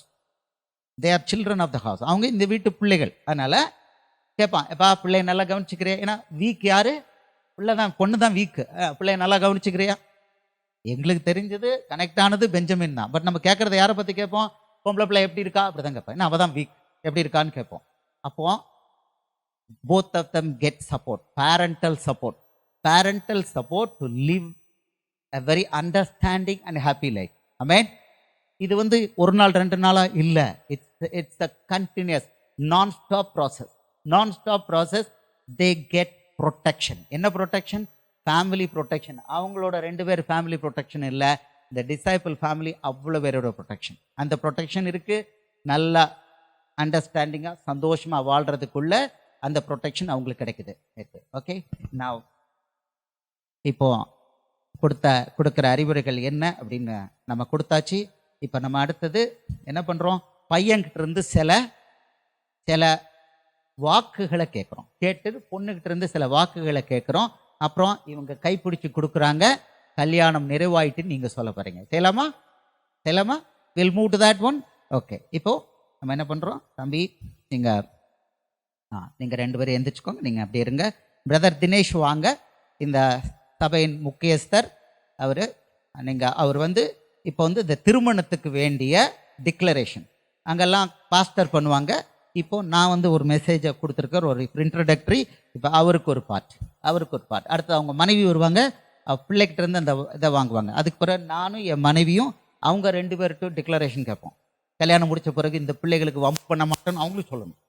They are children of the house. அவங்க இந்த வீட்டு பிள்ளைகள். அதனால் கேட்பான், எப்பா பிள்ளைய நல்லா கவனிச்சுக்கிறியா? ஏன்னா வீக் யார்? பிள்ளை தான், பொண்ணு தான் வீக்கு. பிள்ளைய நல்லா கவனிச்சுக்கிறியா? எங்களுக்கு தெரிஞ்சது கனெக்ட் ஆனது பெஞ்சமின் தான். பட் நம்ம கேட்குறத யாரை பற்றி கேட்போம்? பொம்பளை பிள்ளை எப்படி இருக்கா அப்படி தான் கேட்போம். ஏன்னா அவள் தான் வீக், எப்படி இருக்கான்னு கேட்போம். அப்போ both of them get support, parental support to live a very understanding and happy life. Amen. இது வந்து ஒரு நாள் 2 நாளா இல்லை. It's a continuous non-stop process. They get protection. என்ன ப்ரொடெக்ஷன்? Family protection. அவங்களோட 2 பேர் ஃபேமிலி ப்ரொடெக்ஷன் இல்லை, இந்த டிசைபிள் ஃபேமிலி அவ்வளோ பேரோட ப்ரொடெக்ஷன். அந்த ப்ரொடெக்ஷன் இருக்குது. நல்லா அண்டர்ஸ்டாண்டிங்காக சந்தோஷமாக வாழ்கிறதுக்குள்ள அந்த ப்ரொடெக்ஷன் அவங்களுக்கு கிடைக்குது. ஓகே, நான் இப்போ கொடுக்குற அறிவுரைகள் என்ன அப்படின்னு நம்ம கொடுத்தாச்சு. இப்போ நம்ம அடுத்தது என்ன பண்ணுறோம்? பையன்கிட்ட இருந்து சில வாக்குகளை கேட்குறோம். கேட்டு பொண்ணுகிட்ட இருந்து சில வாக்குகளை கேட்குறோம். அப்புறம் இவங்க கைப்பிடிச்சு கொடுக்குறாங்க. கல்யாணம் நிறைவாயிட்டுன்னு நீங்கள் சொல்ல போகிறீங்க. செய்யலாமா? Will move to that one. Okay, இப்போது நம்ம என்ன பண்ணுறோம்? தம்பி, நீங்கள் 2 பேரும் எந்திரிச்சுக்கோங்க. நீங்கள் அப்படி இருங்க. பிரதர் தினேஷ் வாங்க, இந்த சபையின் முக்கியஸ்தர். அவர் வந்து இப்போ வந்து இந்த திருமணத்துக்கு வேண்டிய டிக்ளரேஷன் அங்கெல்லாம் பாஸ்டர் பண்ணுவாங்க. இப்போ நான் வந்து ஒரு மெசேஜை கொடுத்துருக்கிற ஒரு இன்ட்ரடக்டரி. இப்போ அவருக்கு ஒரு பார்ட், அடுத்து அவங்க மனைவி வருவாங்க, பிள்ளைகிட்ட இருந்து அந்த இதை வாங்குவாங்க. அதுக்கு பிறகு நானும் என் மனைவியும் அவங்க 2 பேர்கிட்ட டிக்ளரேஷன் கேட்போம். கல்யாணம் முடிச்ச பிறகு இந்த பிள்ளைகளுக்கு வம்பு பண்ண மாட்டோன்னு அவங்களும் சொல்லணும்,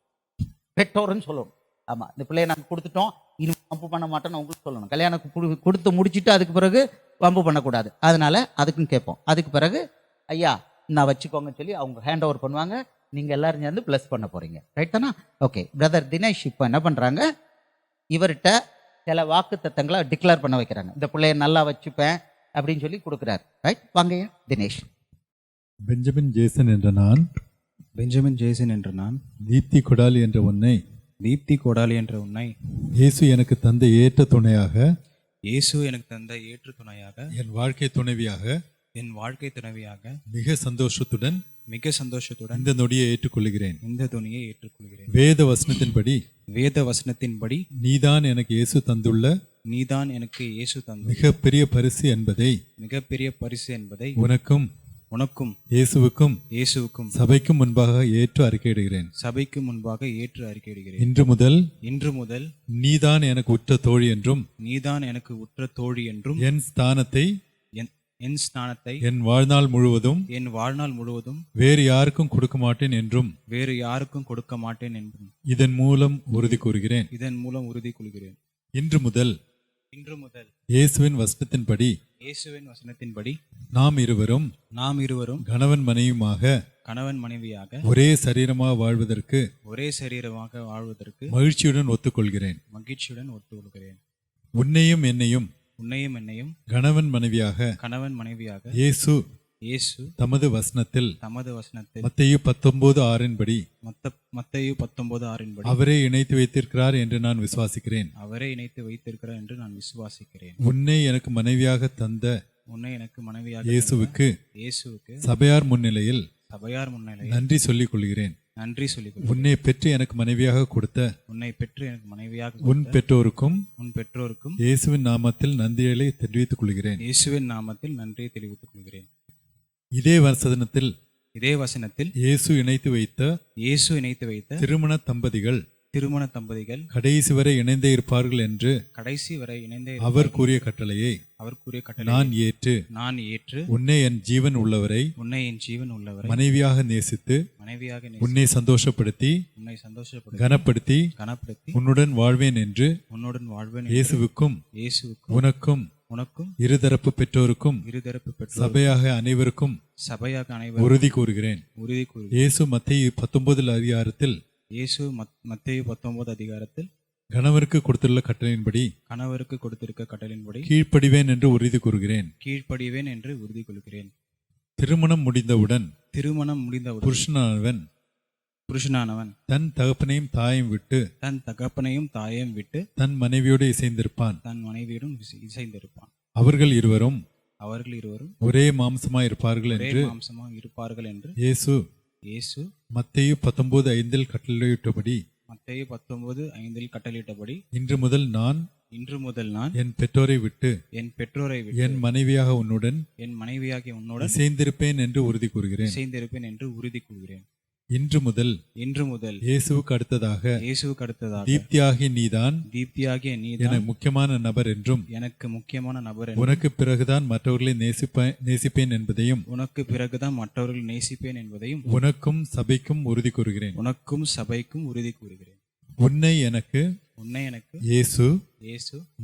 பெற்றோருன்னு சொல்லணும். ஆமாம், இந்த பிள்ளையை நாங்கள் கொடுத்துட்டோம், இனிமே வம்பு பண்ண மாட்டோன்னு அவங்களுக்கு சொல்லணும். கல்யாணம் கொடுத்து முடிச்சுட்டு அதுக்கு பிறகு வம்பு பண்ணக்கூடாது. அதனால அதுக்கும் கேட்போம். அதுக்கு பிறகு ஐயா நான் வச்சுக்கோங்கன்னு சொல்லி அவங்க ஹேண்ட் ஓவர் பண்ணுவாங்க. நீங்கள் எல்லாரும் சேர்ந்து ப்ளஸ் பண்ண போகிறீங்க. ரைட் தானா? ஓகே. பிரதர் தினேஷ் இப்போ என்ன பண்ணுறாங்க, இவர்கிட்ட சில வாக்கு தத்தங்களை டிக்ளேர் பண்ண வைக்கிறாங்க. இந்த பிள்ளைய நல்லா வச்சுப்பேன் அப்படின்னு சொல்லி கொடுக்குறாரு. ரைட், வாங்கய்யா தினேஷ். பெஞ்சமின் ஜேசன் என்ற நான், பெஞ்சமின் ஜேசன் என்ற நான், தீப்தி கொடாலி என்ற உன்னை, தீப்தி கோடாலி என்ற உன்னை, இயேசு எனக்கு தந்த ஏற்ற துணையாக, இயேசு எனக்கு தந்த ஏற்று துணையாக, என் வாழ்க்கை துணைவியாக, என் வாழ்க்கை துணைவியாக மிக சந்தோஷத்துடன் மிக சந்தோஷத்துடன் இந்த நொடியை ஏற்றுக்கொள்கிறேன். இந்த துணியை ஏற்றுக்கொள்கிறேன். வேத வசனத்தின்படி வேத வசனத்தின்படி நீதான் எனக்கு இயேசு தந்துள்ள நீதான் எனக்கு இயேசு தந்த மிகப்பெரிய பரிசு என்பதை மிகப்பெரிய பரிசு என்பதை உனக்கும் உனக்கும் இயேசுவுக்கும் சபைக்கும் முன்பாக ஏற்று அறிக்கையிடுகிறேன். சபைக்கு முன்பாக ஏற்று அறிக்கையிடுகிறேன். இன்று முதல் நீதான் எனக்கு உற்ற தோழி என்றும், நீதான் எனக்கு உற்ற தோழி என்றும், என் ஸ்தானத்தை என் வாழ்நாள் முழுவதும் வேறு யாருக்கும் கொடுக்க மாட்டேன் என்றும் இதன் மூலம் உறுதி கூறுகிறேன். இன்று முதல் இயேசுவின் வசனத்தின்படி நாம் இருவரும் கணவன் மனைவியாக ஒரே சரீரமாக வாழ்வதற்கு மகிழ்ச்சியுடன் ஒத்துக்கொள்கிறேன். உன்னையும் என்னையும் கணவன் மனைவியாக இயேசு தமது வசனத்தில் மத்தேயு 19:6 அவரே இணைத்து வைத்திருக்கிறார் என்று நான் விசுவாசிக்கிறேன். உன்னை எனக்கு மனைவியாக தந்த இயேசுவுக்கு சபையார் முன்னிலையில் நன்றி சொல்லிக் கொள்கிறேன். உன்னை பெற்று எனக்கு மனைவியாக கொடுத்த உன் பெற்றோருக்கும் இயேசுவின் நாமத்தில் நன்றிகளை தெரிவித்துக் கொள்கிறேன். இதே வசனத்தில் இயேசு இணைத்து வைத்த திருமண தம்பதிகள் கடைசி வரை இணைந்தே இருப்பார்கள் என்று அவர் கூறிய கட்டளையை நான் ஏற்று உன்னை என் ஜீவன் உள்ளவரை மனைவியாக நேசித்து உன்னை சந்தோஷப்படுத்தி கனப்படுத்தி உன்னுடன் வாழ்வேன் என்று இயேசுவுக்கும் உனக்கும் இருதரப்பு பெற்றோருக்கும் சபையாக அனைவருக்கும் உறுதி கூறுகிறேன். இயேசு மத்தேயு 19 அதிகாரத்தில் கணவருக்கு கொடுத்துள்ள கட்டளையின்படி கீழ்ப்படிவேன் என்று உறுதி கூறுகிறேன். திருமணம் முடிந்தவுடன் புருஷனானவன் தன் தகப்பனையும் தாயையும் விட்டு தன் மனைவியோடு இசைந்திருப்பான். அவர்கள் இருவரும் ஒரே மாம்சமாய் இருப்பார்கள் என்று இயேசு மத்தேயு 19:5 கட்டளையிட்டபடி இன்று முதல் நான் என் பெற்றோரை விட்டு என் மனைவியாக உன்னுடன் இசைந்திருப்பேன் என்று உறுதி கூறுகிறேன். இன்று முதல் இயேசுவுக்கு அடுத்ததாக தீப்தியாகிய நீதான் எனக்கு முக்கியமான நபர் என்றும் உனக்கு பிறகுதான் மற்றவர்களை நேசிப்பேன் என்பதையும் உனக்கும் சபைக்கும் உறுதி கூறுகிறேன். உன்னை எனக்கு இயேசு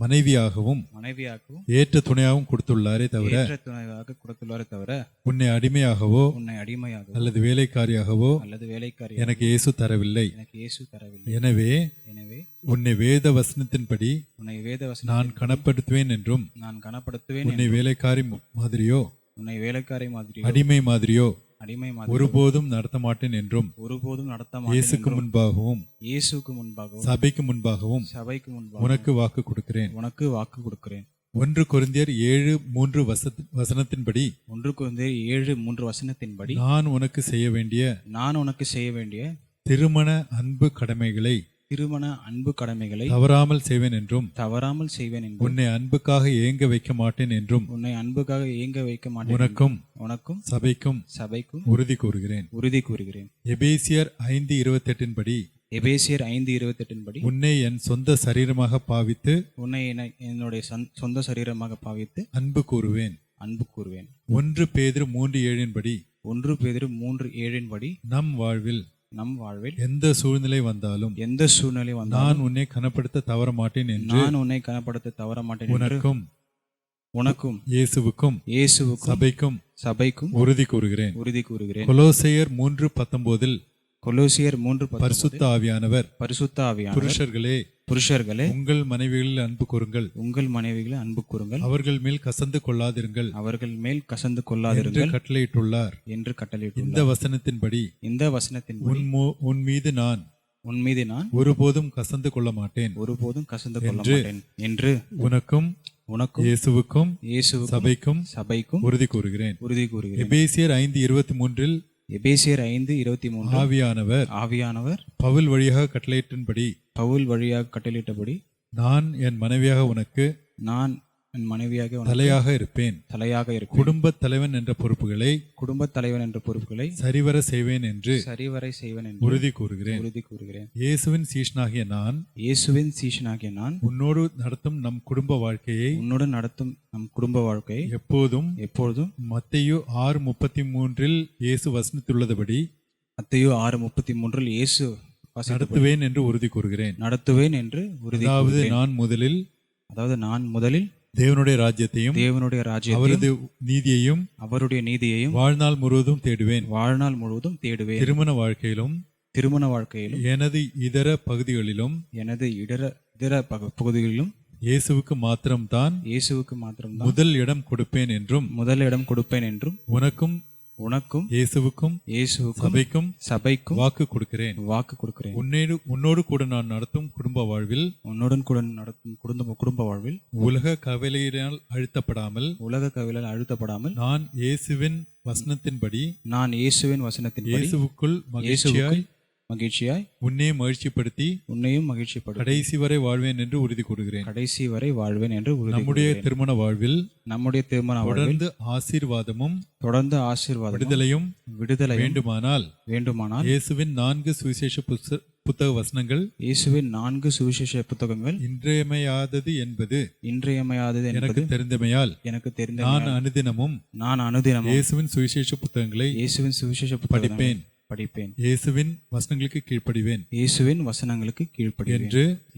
மனைவியாகவும் ஏற்ற துணையாகவும் கொடுத்துள்ளாரே தவிர உன்னை அடிமையாகவோ அல்லது வேலைக்காரியாகவோ எனக்கு இயேசு தரவில்லை. எனவே உன்னை வேத வசனத்தின்படி நான் கனப்படுத்துவேன் என்றும் உன்னை வேலைக்காரி மாதிரியோ அடிமை மாதிரியோ ஒருபோதும் நடத்த மாட்டேன் என்றும் இயேசுக்கு முன்பாகவும் சபைக்கு முன்பாகவும் உனக்கு வாக்கு கொடுக்கிறேன். 1 கொரிந்தியர் 7:3 வசனத்தின்படி நான் உனக்கு செய்ய வேண்டிய திருமண அன்பு கடமைகளை திருமண அன்பு கடமைகளை தவறாமல் செய்வேன் என்றும் தவறாமல் செய்வேன் என்றும் உன்னை அன்புக்காக ஏங்க வைக்க மாட்டேன் என்றும் உன்னை அன்புக்காக ஏங்க வைக்க மாட்டேன் உனக்கும் உனக்கும் சபைக்கும் சபைக்கும் உறுதி கூறுகிறேன். உறுதி கூறுகிறேன். எபேசியர் 5:28 படி எபேசியர் 5:28 படி உன்னை என் சொந்த சரீரமாக பாவித்து உன்னை என்னுடைய சொந்த சரீரமாக பாவித்து அன்பு கூறுவேன். அன்பு கூறுவேன். 1 பேதுரு 3:7 படி 1 பேதுரு 3:7 படி நம் வாழ்வில் நம் வாழ்வில் எந்த சூழ்நிலை வந்தாலும் எந்த சூழ்நிலை வந்தாலும் நான் உன்னை கனப்படுத்த தவற மாட்டேன் என்று நான் உன்னை கனப்படுத்த தவற மாட்டேன் என்று உனக்கும் உனக்கும் இயேசுவுக்கும் சபைக்கும் சபைக்கும் உறுதி கூறுகிறேன். உறுதி கூறுகிறேன். கொலோசையர் 3:19 கொலோசியர் 3:19 பரிசுத்த ஆவியானவர் பரிசுத்த ஆவியானவர் புருஷர்களே உங்கள் மனைவிகளில் அன்பு கூறுங்கள், உங்கள் மனைவிகளை அன்பு கூறுங்கள், அவர்கள் மேல் கசந்து கொள்ளாதிருங்கள் அவர்கள் மேல் கசந்து என்று கொள்ளாதிருங்கள் கட்டளையிட்டுள்ளார். என்று இந்த கட்டளையிட்டுள்ளார். வசனத்தின்படி இந்த வசனத்தின்படி உன் மீது நான் உன் மீது நான் ஒருபோதும் கசந்து கொள்ள மாட்டேன் ஒருபோதும் கசந்து கொள்ள என்று மாட்டேன் என்று உனக்கும் இயேசுவுக்கும் சபைக்கும் உறுதி கூறுகிறேன். உறுதி கூறுகிறேன். எபேசியர் 5:23 எபேசியர் 5:23 ஆவியானவர் பவுல் வழியாக கட்டளையிட்டபடி நான் என் மனைவியாக உனக்கு தலையாக இருப்பேன். குடும்பத் தலைவன் என்ற பொறுப்புகளை சரிவர செய்வேன் என்று உறுதி கூறுகிறேன். இயேசுவின் சீஷனாகிய நான் உன்னோடு நடத்தும் நம் குடும்ப வாழ்க்கையை எப்போதும் மத்தேயு 6:33 இயேசு வசனித்துள்ளபடி நடத்துவேன் என்று உறுதி கூறுகிறேன். அதாவது நான் முதலில் தேவனுடைய ராஜ்யத்தையும் அவருடைய நீதியையும் வாழ்நாள் முழுவதும் தேடுவேன். திருமண வாழ்க்கையிலும் எனது இதர பகுதிகளிலும் இயேசுவுக்கு மாத்திரம்தான் முதல் இடம் கொடுப்பேன் என்றும் உனக்கும் இயேசுவுக்கும் சபைக்கும் வாக்கு கொடுக்கிறேன். உன்னோடு கூட நான் நடத்தும் குடும்ப வாழ்வில் உலக கவலையினால் அழுத்தப்படாமல் நான் இயேசுவின் வசனத்தின்படி இயேசுவுக்குள் மகிழ்ச்சியாய் உன்னையும் மகிழ்ச்சிப்படுத்தி கடைசி வரை வாழ்வேன் என்று உறுதி கூறுகிறேன். நம்முடைய திருமண வாழ்வில் தொடர்ந்து ஆசீர்வாதமும் விடுதலையும் வேண்டுமானால் இயேசுவின் 4 சுவிசேஷ புத்தக வசனங்கள் இன்றியமையாதது என்பது எனக்கு தெரிந்தமையால் நான் அனுதினமும் இயேசுவின் சுவிசேஷ புத்தகங்களை படிப்பேன். இயேசுவின் வசனங்களுக்கு கீழ்ப்படிவேன்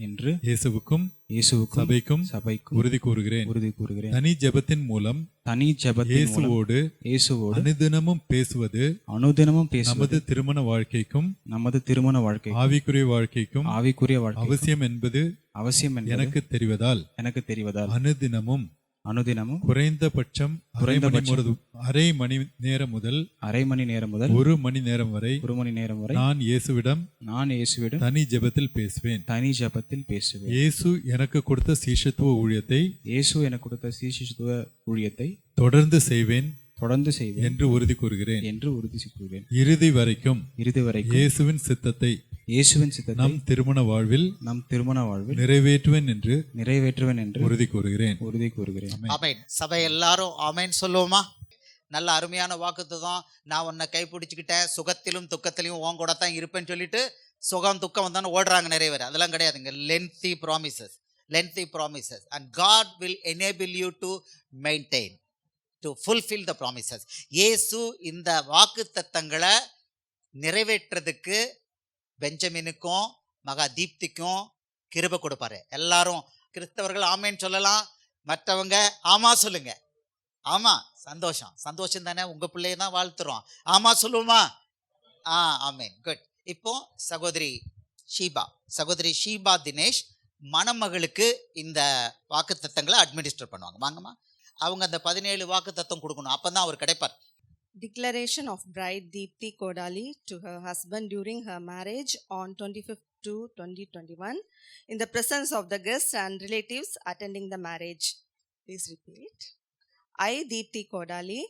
என்று இயேசுவுக்கும் சபைக்கும் உறுதி கூறுகிறேன். தனி ஜெபத்தின் மூலம் இயேசுவோடு அனுதினமும் பேசுவது நமது திருமண வாழ்க்கைக்கும் ஆவிக்குரிய வாழ்க்கைக்கும் அவசியம் என்பது எனக்கு தெரிவதால் அனுதினமும் குறைந்தபட்சம் அரை மணி நேரம் முதல் 1 மணி நேரம் வரை நான் இயேசுவிடம் தனி ஜெபத்தில் பேசுவேன். இயேசு எனக்கு கொடுத்த சீஷத்துவ ஊழியத்தை தொடர்ந்து செய்வேன் என்று உறுதி கூறுகிறேன். இறுதி வரைக்கும் இயேசுவின் சித்தத்தை நம் திருமண வாழ்வில் நிறைவேற்றுவேன் என்று உறுதி கூறுகிறேன். ஆமென். சபை எல்லாரும் ஆமென் சொல்லுவோமா? நல்ல அருமையான வாக்குத்தத்தம். நான் உன்னை கைப்பிடிச்சுக்கிட்டேன், சுகத்திலும் துக்கத்திலும் உன் கூட தான் இருப்பேன்னு சொல்லிட்டு சுகம் துக்கம் வந்தானு ஓடுறாங்க நிறைய பேர். அதெல்லாம் கிடையாதுங்க. lengthy promises and God will enable you to maintain, to fulfill the promises. இயேசு இந்த வாக்குத்தத்தங்களை நிறைவேற்றதுக்கு பெஞ்சமினுக்கும் மகா தீப்திக்கும் கிருபை கொடுப்பாரு. எல்லாரும் கிறிஸ்தவர்கள் ஆமேன்னு சொல்லலாம், மற்றவங்க ஆமா சொல்லுங்க. ஆமா, சந்தோஷம் தானே. உங்க பிள்ளைய தான் வாழ்த்துறோம். ஆமா சொல்லுவோமா? ஆமேன். குட். இப்போ சகோதரி ஷீபா தினேஷ் மணமகளுக்கு இந்த வாக்குத்தத்தங்களை அட்மினிஸ்டர் பண்ணுவாங்க. வாங்கம்மா. அவங்க அந்த 17 வாக்குத்தத்தம் கொடுக்கணும், அப்பதான் அவர் கிடைப்பார். Declaration of bride Deepthi Kodali to her husband during her marriage on 25th to 2021 in the presence of the guests and relatives attending the marriage. Please repeat. I Deepthi Kodali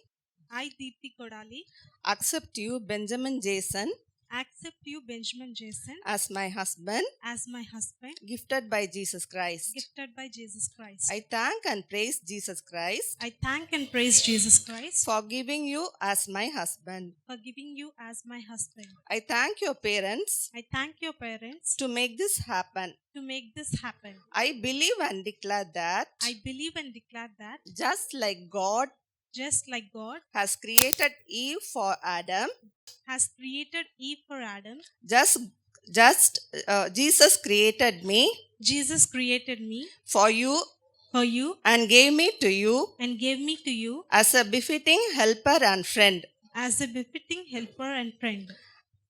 accept you, Benjamin Jason, accept you, Benjamin Jason, as my husband, as my husband, gifted by Jesus Christ. gifted by Jesus Christ. I thank and praise Jesus Christ I thank and praise Jesus Christ for giving you as my husband. for giving you as my husband. I thank your parents I thank your parents to make this happen. to make this happen. I believe and declare that I believe and declare that just like God just like God has created Eve for Adam, has created Eve for Adam, Jesus created me Jesus created me for you for you and gave me to you and gave me to you as a befitting helper and friend. as a befitting helper and friend.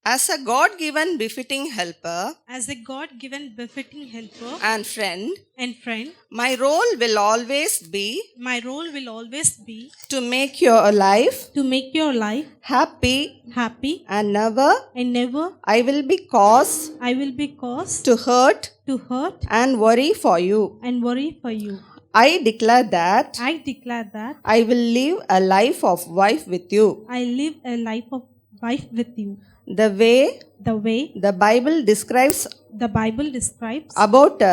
As a God-given befitting helper As a God-given befitting helper and friend, and friend, my role will always be my role will always be to make your life to make your life happy, happy, and never and never I will be caused I will be caused to hurt to hurt and worry for you. and worry for you. I declare that I declare that I will live a life of wife with you, I live a life of wife with you. the way The way the Bible describes the Bible describes about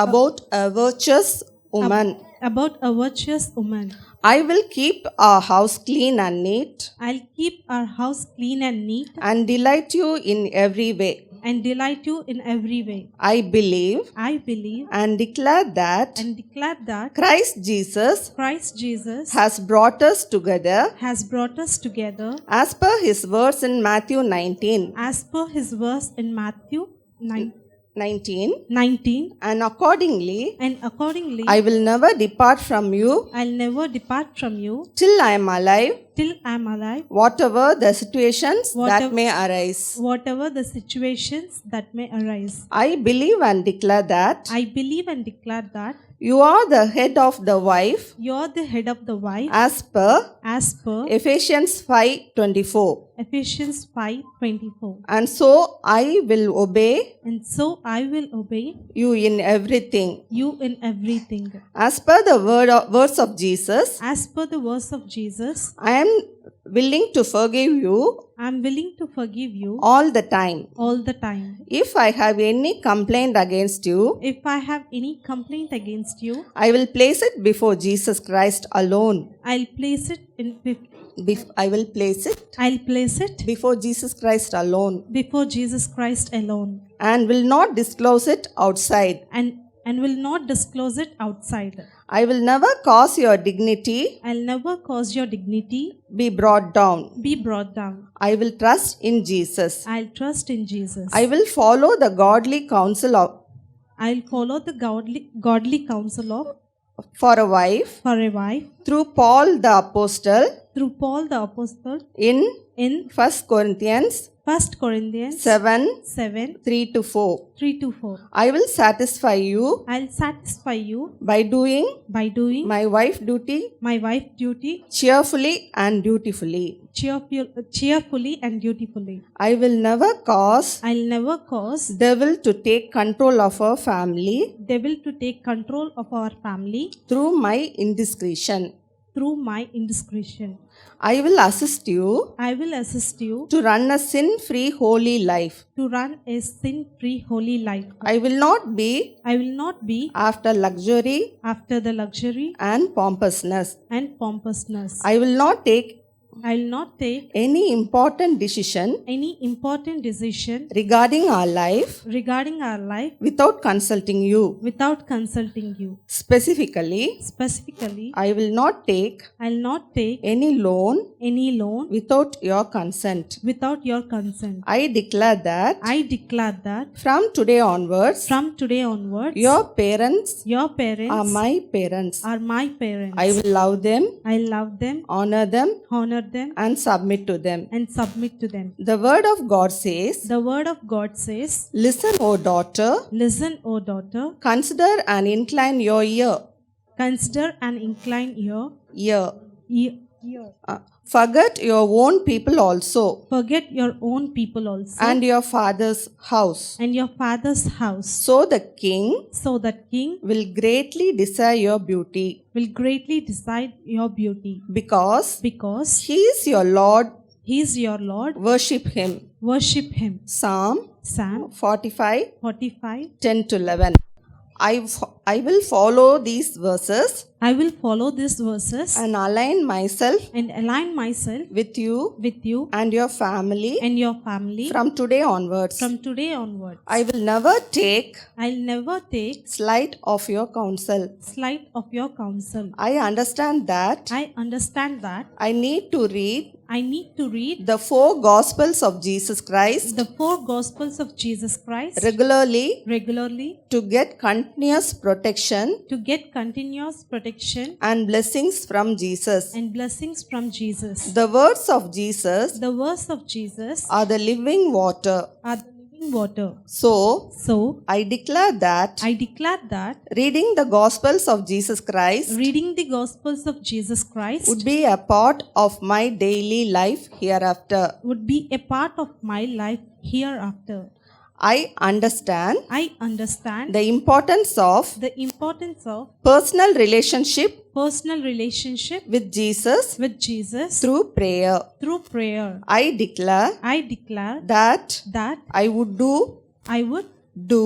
about a virtuous woman. about a virtuous woman. I will keep our house clean and neat I'll keep our house clean and neat and delight you in every way. and delight you in every way. I believe I believe and declare that and declare that Christ Jesus Christ Jesus has brought us together has brought us together as per his words in Matthew 19, as per his verse in Matthew 19, and accordingly and accordingly I will never depart from you I'll never depart from you till I am alive, till I'm alive, whatever the situations that Whatever- may arise. whatever the situations that may arise. I believe and declare that I believe and declare that you are the head of the wife you're the head of the wife as per as per Ephesians 5:24. Ephesians 5:24. And so I will obey And so I will obey you in everything. you in everything. As per the words of Jesus, As per the verse of Jesus, I am willing to forgive you I'm willing to forgive you all the time. all the time. If I have any complaint against you, If I have any complaint against you, I will place it before Jesus Christ alone. I'll place it I will place it I'll place it before Jesus Christ alone before Jesus Christ alone, and will not disclose it outside. and will not disclose it outside. I will never cause your dignity I'll never cause your dignity be brought down. be brought down. I will trust in Jesus. I'll trust in Jesus. I will follow the godly counsel I'll follow the godly counsel of for a wife for a wife through Paul the apostle through Paul the apostle in in 1 Corinthians 1 Corinthians 7:3 to 4. 3-4. I will satisfy you I'll satisfy you by doing by doing my wife duty my wife duty cheerfully and dutifully. cheerfully and dutifully. I will never cause I'll never cause devil to take control of our family devil to take control of our family through my indiscretion. through my indiscretion. I will assist you I will assist you to run a sin-free holy life. to run a sin-free holy life. I will not be I will not be after luxury after the luxury and pompousness. and pompousness. I will not take I'll not take any important decision any important decision regarding our life regarding our life without consulting you. without consulting you. Specifically, Specifically, I will not take I'll not take any loan any loan without your consent. without your consent. I declare that I declare that from today onwards, from today onwards, your parents your parents are my parents. are my parents. I will love them, I love them, honor them, honor them, and submit to them. and submit to them. The word of God says, The word of God says, listen, O daughter, listen, O daughter, consider and incline your ear. consider and incline your Ear. ear. Forget your own people also, Forget your own people also, and your father's house. and your father's house, So the king so that king will greatly desire your beauty, will greatly decide your beauty, because because he is your Lord He is your Lord. Worship him. Worship him. Psalm Psalm 45, 45. 10 to 11. I will follow these verses I will follow these verses and align myself and align myself with you with you and your family and your family from today onwards. from today onwards. I will never take I'll never take slight of your counsel. slight of your counsel. I understand that I understand that I need to read I need to read the 4 Gospels of Jesus Christ the 4 Gospels of Jesus Christ regularly to get continuous protection to get continuous protection and blessings from Jesus. and blessings from Jesus. The words of Jesus The words of Jesus are the living water. are the living water. So, So I declare that I declare that reading the Gospels of Jesus Christ reading the Gospels of Jesus Christ would be a part of my daily life hereafter. would be a part of my life hereafter. I understand I understand the importance of the importance of personal relationship personal relationship with Jesus with Jesus through prayer. through prayer. I declare I declare that that I would I would do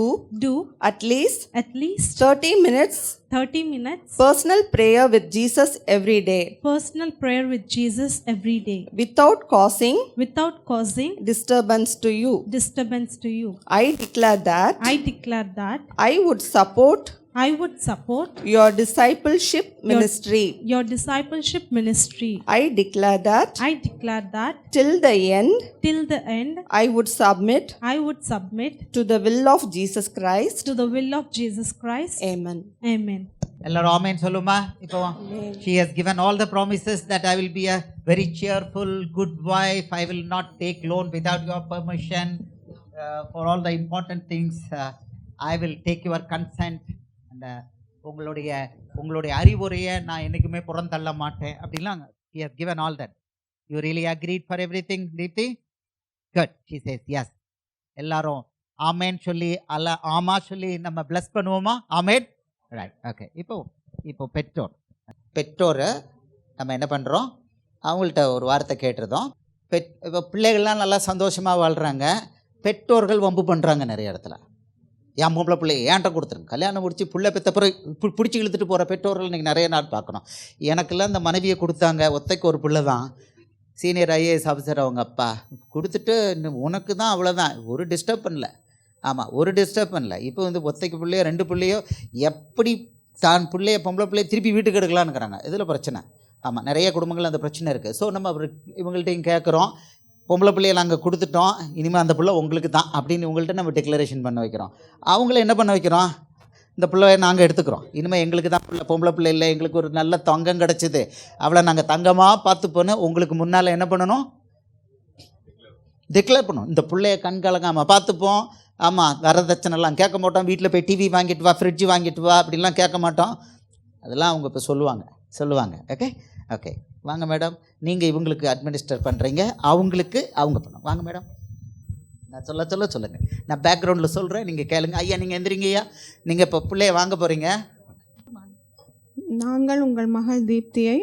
at least 30 minutes 30 minutes personal prayer with Jesus every day personal prayer with Jesus every day without causing without causing disturbance to you. disturbance to you. I declare that I declare that I would support I would support your discipleship ministry. your discipleship ministry. I declare that I declare that till the end till the end I would submit I would submit to the will of Jesus Christ. to the will of Jesus Christ. Amen. Amen. எல்லாரும் ஆமென் சொல்லுமா இப்போ she has given all the promises that I will be a very cheerful good wife, I will not take loan without your permission, for all the important things I will take your consent, and உங்களுடைய அறிவுரையை நான் என்னைக்குமே புறந்தள்ள மாட்டேன் அப்படிலாம் he has given all that. You really agreed for everything, Deepthi? Good. She says yes. எல்லாரும் ஆமென் சொல்லி ஆமா சொல்லி நம்ம bless பண்ணுவோமா? ஆமென். Right, okay. இப்போ பெற்றோரை நம்ம என்ன பண்ணுறோம், அவங்கள்ட்ட ஒரு வார்த்தை கேட்டிருந்தோம். இப்போ பிள்ளைகள்லாம் நல்லா சந்தோஷமாக வாழ்கிறாங்க, பெற்றோர்கள் வம்பு பண்ணுறாங்க நிறைய இடத்துல. என் பொம்பளை பிள்ளை ஏன்ட்ட கொடுத்துருங்க, கல்யாணம் முடிச்சு பிள்ளை பெற்ற பிறகு பிடிச்சி இழுத்துட்டு போகிற பெற்றோர்கள் இன்றைக்கி நிறைய நாள் பார்க்கணும். எனக்கெல்லாம் இந்த மனைவியை கொடுத்தாங்க, ஒத்தைக்கு ஒரு பிள்ளை தான், சீனியர் ஐஏஎஸ் ஆஃபீஸர் அவங்க அப்பா கொடுத்துட்டு உனக்கு தான் அவ்வளோதான், ஒரு டிஸ்டர்ப் பண்ணல. ஆமாம், ஒரு டிஸ்டர்ப் பண்ணல. இப்போ வந்து ஒத்தைக்கு பிள்ளையோ 2 பிள்ளையோ எப்படி தான் பிள்ளைய பொம்பளை பிள்ளைய திருப்பி வீட்டுக்கு எடுக்கலான்னுக்கிறாங்க. இதில் பிரச்சனை. ஆமாம், நிறைய குடும்பங்கள் அந்த பிரச்சனை இருக்குது. ஸோ நம்ம இவங்கள்ட்டையும் கேட்குறோம், பொம்பளை பிள்ளையை நாங்கள் கொடுத்துட்டோம், இனிமேல் அந்த பிள்ளை உங்களுக்கு தான் அப்படின்னு உங்கள்கிட்ட நம்ம டிக்ளரேஷன் பண்ண வைக்கிறோம். அவங்கள என்ன பண்ண வைக்கிறோம், இந்த பிள்ளையை நாங்கள் எடுத்துக்கிறோம், இனிமேல் எங்களுக்கு தான் பிள்ளை, பொம்பளை பிள்ளை இல்லை, எங்களுக்கு ஒரு நல்ல தங்கம் கிடச்சிது, அவளை நாங்கள் தங்கமாக பார்த்துப்போன்னு உங்களுக்கு முன்னால் என்ன பண்ணணும், டிக்ளேர் பண்ணணும். இந்த பிள்ளைய கண் கலங்காமல் பார்த்துப்போம். ஆமாம், வரதட்சணைலாம் கேட்க மாட்டோம், வீட்டில் போய் டிவி வாங்கிட்டு வா, ஃப்ரிட்ஜு வாங்கிட்டு வா அப்படின்லாம் கேட்க மாட்டோம். அதெல்லாம் அவங்க இப்போ சொல்லுவாங்க. ஓகே ஓகே, வாங்க மேடம், நீங்கள் இவங்களுக்கு அட்மினிஸ்டர் பண்ணுறீங்க, அவங்களுக்கு அவங்க பண்ணும். வாங்க மேடம், நான் சொல்லுங்கள், நான் பேக்ரவுண்டில் சொல்கிறேன், நீங்கள் கேளுங்க. ஐயா நீங்கள் எந்திரிங்க ஐயா, நீங்கள் இப்போ பிள்ளைய வாங்க போகிறீங்க. நாங்கள் உங்கள் மகள் தீப்தியை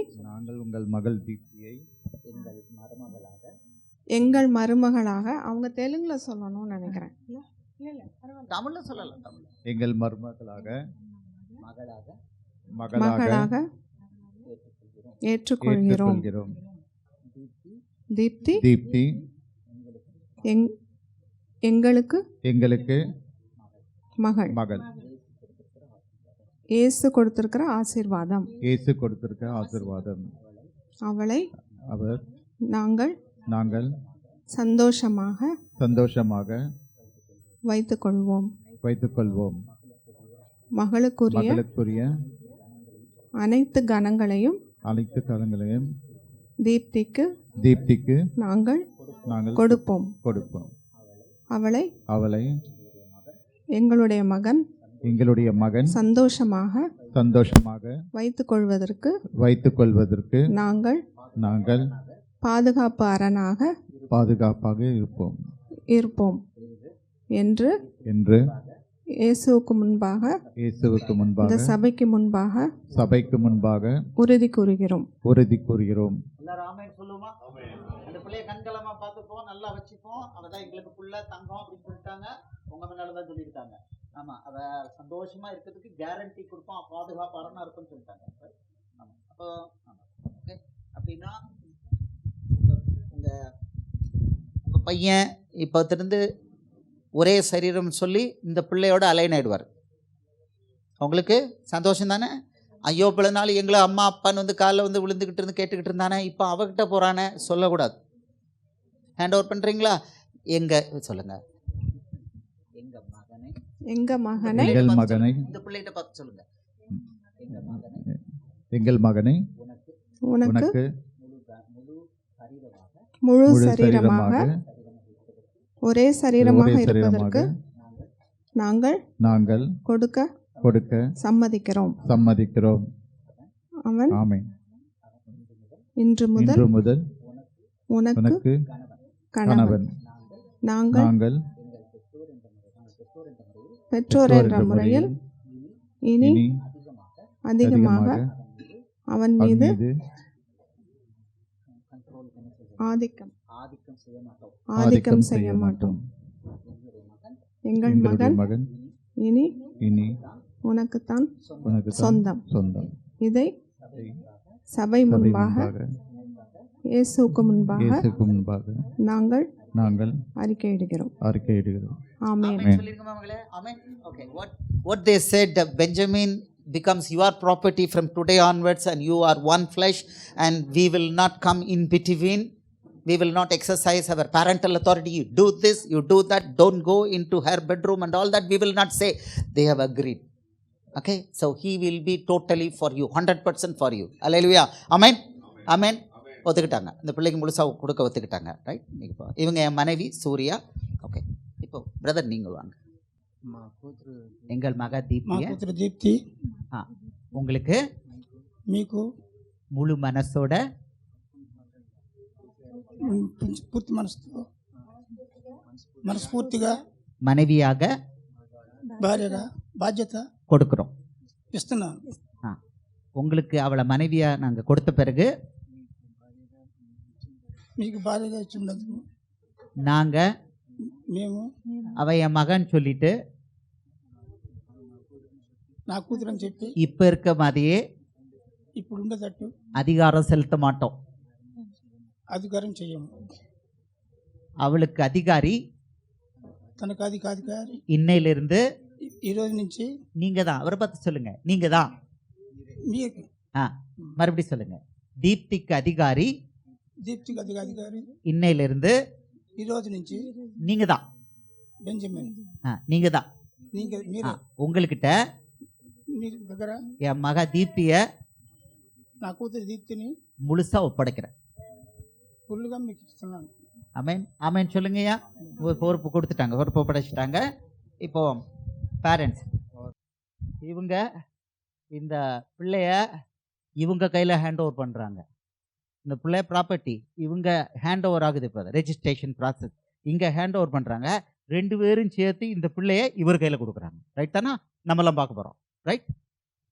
எங்கள் மருமகளாக அவங்க தெலுங்குல சொல்லணும்னு நினைக்கிறேன், தமிழில் சொல்லலாம். எங்கள் மருமகளாக மகளாக ஏற்றுக்கொள்கிறோம். தீப்தி எங்களுக்கு மகள். இயேசு கொடுத்திருக்கிற ஆசீர்வாதம். அவளை நாங்கள் சந்தோஷமாக வைத்துக்கொள்வோம். மகளுக்குரிய அனைத்து கணங்களையும் தீப்திக்கு நாங்கள் கொடுப்போம். அவளை எங்களுடைய மகன் சந்தோஷமாக வைத்துக்கொள்வதற்கு நாங்கள் பாதுகாப்பு அரணாக இருப்போம் என்று இயேசுவுக்கு முன்பாக இயேசுவுக்கு இந்த முன்பாக சபைக்கு முன்பாக சபைக்கு முன்பாக உறுதி கூறுகிறோம். உறுதி கூறுகிறோம். எல்லாரும் ஆமென் சொல்லுமா? அந்த பிள்ளைய கண்கலமா பார்த்துப்போம், நல்லா வச்சுப்போம். அவதான் எங்களுக்கு புள்ள தங்கம் அப்படின்னு சொல்லிட்டாங்க. உங்க முன்னாலதான் சொல்லியிருக்காங்க. ஆமா, அவ சந்தோஷமா இருக்கிறதுக்கு கேரண்டி கொடுப்போம், பாதுகாப்பாரனா இருக்குன்னு சொல்லிட்டாங்க. ஆமா, அப்போ ஓகே. அப்படின்னா உங்க உங்க பையன் இப்போ இருந்து ஒரே சரீரம் சொல்லி இந்த பிள்ளையோட அலைன் ஆயிடுவார். உங்களுக்கு சந்தோஷம் தானே? ஐயோ பிள்ளை நாள் எங்களை அம்மா அப்பான்னு வந்து காலில் வந்து விழுந்துக்கிட்டு இருந்து கேட்டுக்கிட்டு இருந்தானே, இப்போ அவகிட்ட போகிறானே சொல்லக்கூடாது. ஹேண்ட் ஓவர் பண்ணுறீங்களா? சொல்லுங்க, எங்கள் மகனை எங்கள் மகனை எங்கள் மகனை இந்த பிள்ளைகிட்ட பார்த்து சொல்லுங்க, எங்கள் மகனை எங்கள் மகனை உனக்கு உனக்கு முழு முழு சரீரமாக ஒரே சரீரமாக ஒரே இருப்பதற்கு நாங்கள் நாங்கள் கொடுக்க சம்மதிக்கிறோம். சம்மதிக்கிறோம். அவன் ஆமென். இன்று முதல் இன்று முதல் உனக்கு உனக்கு கணவன். கணவன். நாங்கள் நாங்கள் பெற்றோர் என்ற முறையில் இனி இனி அதிகமாக அவன் மீது மீது ஆதிக்கம் ஆதிக்கம் செய்ய மாட்டோம். எங்கள் எங்களுடைய மகன் மகன் இனி இனி உனக்குத்தான் உனக்கு சொந்தம். சொந்தம். இதை சபை முன்பாக இயேசுவுக்கு முன்பாக இயேசுவுக்கு முன்பாக நாங்கள் நாங்கள் அறிக்கையிடுகிறோம். அறிக்கையிடுகிறோம். ஆமென். Okay, what they said, Benjamin becomes your property from today onwards, and you are one flesh, and we will not come in between. We will not exercise our parental authority. You do this, you do that, don't go into her bedroom and all that. We will not say. They have agreed. Okay, so he will be totally for you, 100% for you. Hallelujah. Amen. Amen. ஒத்துக்கிட்டாங்க, இந்த பிள்ளைக்கு முழுசாக கொடுக்க ஒத்துக்கிட்டாங்க. Right. இப்போ இவங்க என் மனைவி Surya. Okay, இப்போ பிரதர் நீங்கள் வாங்க. எங்கள் மக మా தீப்திய కూతురు దీప్తి உங்களுக்கு మీకు முழு மனசோட పూర్తి మనస్ఫూర్తిగా மனைவியாக భార్యగా బాధ్యత கொடுக்குறோம். ఇస్తున్నాను. உங்களுக்கு அவளை மனைவியா நாங்கள் கொடுத்த பிறகு మీకు భార్యగా ఇచ్చినందుకు நாங்கள் మేము அவ என் மகன் சொல்லிட்டு నా కూతురు అని చెప్పి இப்போ இருக்க மாதிரியே ఇప్పుడు ఉండేటట్టు அதிகாரம் செலுத்த மாட்டோம். అధికారం చెయ్యము. அவளுக்கு அதிகாரி తనకు అధికారి இன்னையிலிருந்து ఈ రోజు నుంచి நீங்கள் தான். அவரை பார்த்து சொல்லுங்க, நீங்கள் தான். మీకు மறுபடியும் சொல்லுங்க, தீப்திக்கு அதிகாரி దీప్తికి అధికారి இன்னையிலிருந்து ఈ రోజు నుంచి நீங்கள் தான். బెంజమిన్ நீங்கள் தான். మీరు உங்கள்கிட்ட మీ దగ్గర என் மக தீப்திய నా కూతురు దీప్తిని முழுசா ஒப்படைக்கிறேன். ఫుల్గా మీకు ఇస్తున్నాను. ஆமென். ஆமென் சொல்லுங்கய்யா. பொறுப்பு கொடுத்துட்டாங்க, பொறுப்பு ஒப்படைச்சிட்டாங்க. இப்போ பேரண்ட்ஸ் இவங்க இந்த பிள்ளைய இவங்க கையில் ஹேண்ட் ஓவர் பண்ணுறாங்க. இந்த பிள்ளைய ப்ராப்பர்ட்டி இவங்க ஹேண்ட் ஓவர் ஆகுது. இப்போ ரெஜிஸ்ட்ரேஷன் ப்ராசஸ் இங்கே ஹேண்ட் ஓவர் பண்ணுறாங்க. ரெண்டு பேரும் சேர்த்து இந்த பிள்ளைய இவர் கையில் கொடுக்குறாங்க. ரைட் தானே? நம்மளாம் பார்க்க போகிறோம். ரைட்,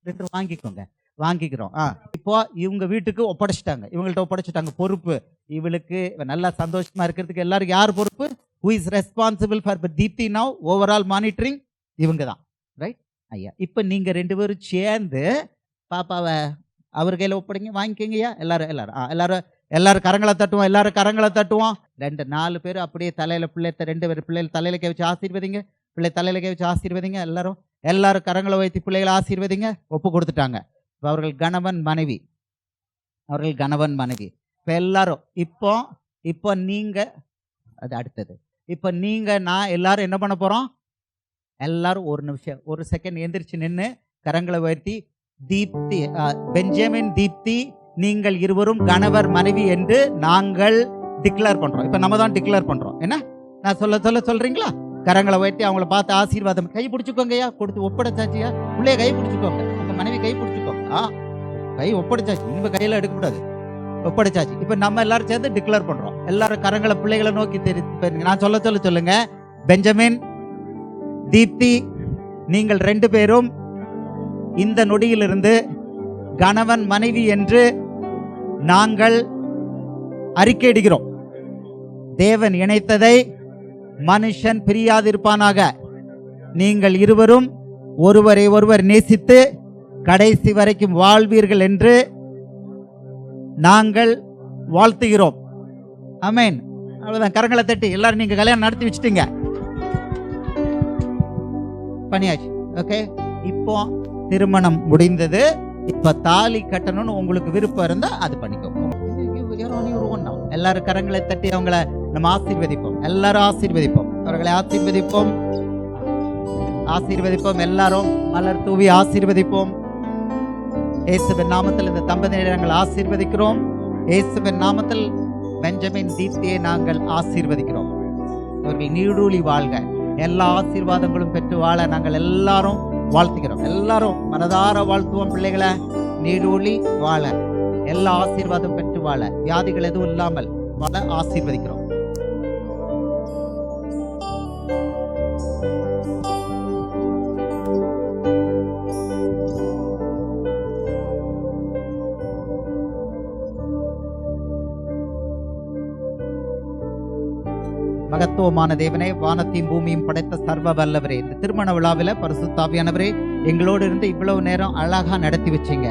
ரெண்டு வாங்கிக்கோங்க, வாங்கிக்கிறோம். இப்போ இவங்க வீட்டுக்கு ஒப்படைச்சிட்டாங்க, இவங்கள்ட்ட ஒப்படைச்சிட்டாங்க பொறுப்பு. இவளுக்கு நல்லா சந்தோஷமா இருக்கிறதுக்கு எல்லாருக்கும் யார் பொறுப்பு? Who is responsible for Deepti now overall monitoring? இவங்க தான். ரைட் ஐயா. இப்போ நீங்கள் ரெண்டு பேரும் சேர்ந்து பாப்பாவை அவர் கையில் ஒப்படைங்க, வாங்கிக்கோங்கய்யா. எல்லாரும் கரங்களை தட்டுவோம், எல்லாரும் கரங்களை தட்டுவோம். 4 பேர் அப்படியே தலையில ரெண்டு பேர் பிள்ளைகள் தலையில கை வச்சு ஆசீர்வதிங்க, பிள்ளை தலையில கை வச்சு ஆசீர்வதிங்க. எல்லாரும் கரங்களை வைத்து பிள்ளைகளை ஆசீர்வதிங்க. ஒப்பு கொடுத்துட்டாங்க. இப்போ அவர்கள் கணவன் மனைவி. இப்போ எல்லாரும் இப்போ நீங்க அது அடுத்தது. இப்போ நீங்க நான் எல்லாரும் என்ன பண்ண போறோம்? எல்லாரும் ஒரு நிமிஷம், ஒரு செகண்ட் எந்திரிச்சு நின்று கரங்களை உயர்த்தி, தீப்தி பெஞ்சமின் தீப்தி நீங்கள் இருவரும் கணவர் மனைவி என்று நாங்கள் டிக்ளேர் பண்றோம். இப்போ நம்ம தான் டிக்ளேர் பண்றோம். என்ன நான் சொல்றீங்களா? கரங்களை உயர்த்தி அவங்கள பார்த்து ஆசீர்வாதம் கை பிடிச்சிக்கோங்கய்யா. கொடுத்து ஒப்படைச்சாச்சியா. பிள்ளைய கை பிடிச்சிக்கோங்க, உங்க மனைவி கை பிடிச்சிக்கோங்க. கை ஒப்படைச்சாச்சு, இனிமே கையில எடுக்கக்கூடாது. ஒப்படைச்சாச்சு. இப்போ நம்ம எல்லாரும் சேர்ந்து டிக்ளேர் பண்றோம். எல்லாரும் கரங்களை பிள்ளைகளை நோக்கி தெரிவித்து நான் சொல்லுங்க. பெஞ்சமின் தீப்தி நீங்கள் 2 பேரும் இந்த நொடியிலிருந்து கணவன் மனைவி என்று நாங்கள் அறிக்கையிடுகிறோம். தேவன் இணைத்ததை மனுஷன் பிரியாதிருப்பானாக. நீங்கள் இருவரும் ஒருவரை ஒருவர் நேசித்து கடைசி வரைக்கும் வாழ்வீர்கள் என்று நாங்கள் வாழ்த்துகிறோம். ஆமென். அவ்வளவுதான். கரங்களை தட்டி எல்லாரும் நீங்க கல்யாணம் நடத்தி வச்சுட்டீங்க, பண்ணியாச்சு. ஓகே, இப்போ திருமணம் முடிந்தது. இப்ப தாலி கட்டணும்னு உங்களுக்கு விருப்பம் இருந்தா அது பண்ணிக்கோங்க. எல்லாரும் கரங்களை தட்டி அவங்கள நம்ம ஆசீர்வதிப்போம். எல்லாரும் ஆசீர்வதிப்போம், அவர்களை ஆசீர்வதிப்போம், ஆசீர்வதிப்போம். எல்லாரும் மலர் தூவி ஆசீர்வதிப்போம். இயேசுவின் நாமத்தில் இந்த தம்பதியரை நாங்கள் ஆசீர்வதிக்கிறோம். இயேசுவின் நாமத்தில் பெஞ்சமின் தீப்தியை நாங்கள் ஆசீர்வதிக்கிறோம். இவர்கள் நீடூழி வாழ்க, எல்லா ஆசீர்வாதங்களும் பெற்று வாழ நாங்கள் எல்லாரும் வாழ்த்துகிறோம். எல்லாரும் மனதார வாழ்த்துவோம். பிள்ளைகளை நீடூழி வாழ, எல்லா ஆசீர்வாதம் பெற்று வாழ, வியாதிகள் எதுவும் இல்லாமல் வாழ ஆசீர்வதிக்கிறோம். மகத்துவமான தேவனே, வானத்தையும் பூமியும் படைத்த சர்வ வல்லவரே, இந்த திருமண விழாவில் பரிசுத்த ஆவியானவரே எங்களோடு இருந்து இவ்வளவு நேரம் அழகா நடத்தி வச்சீங்க.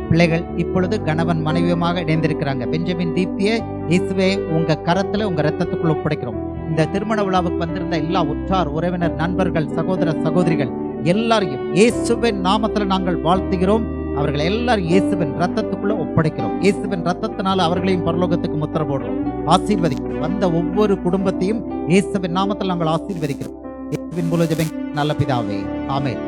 பிள்ளைகள் இப்பொழுது கணவன் மனைவியுமாக இணைந்திருக்கிறாங்க. பெஞ்சமின் தீப்தியை இயேசுவே உங்க கரத்துல உங்க ரத்தத்துக்குள்ள ஒப்படைக்கிறோம். இந்த திருமண விழாவுக்கு வந்திருந்த எல்லா உற்றார் உறவினர் நண்பர்கள் சகோதர சகோதரிகள் எல்லாரையும் இயேசுவின் நாமத்துல நாங்கள் வாழ்த்துகிறோம். அவர்கள் எல்லாரும் இயேசுவின் ரத்தத்துக்குள்ள ஒப்படைக்கிறோம். இயேசுவின் ரத்தத்தினால அவர்களையும் பரலோகத்துக்கு முத்திர போடுறோம். ஆசீர்வதிக்கிறோம். வந்த ஒவ்வொரு குடும்பத்தையும் இயேசுவின் நாமத்தில் நாங்கள் ஆசீர்வதிக்கிறோம். இயேசுவின் மூலம் ஜெபிக்கிறோம் நல்ல பிதாவே, ஆமென்.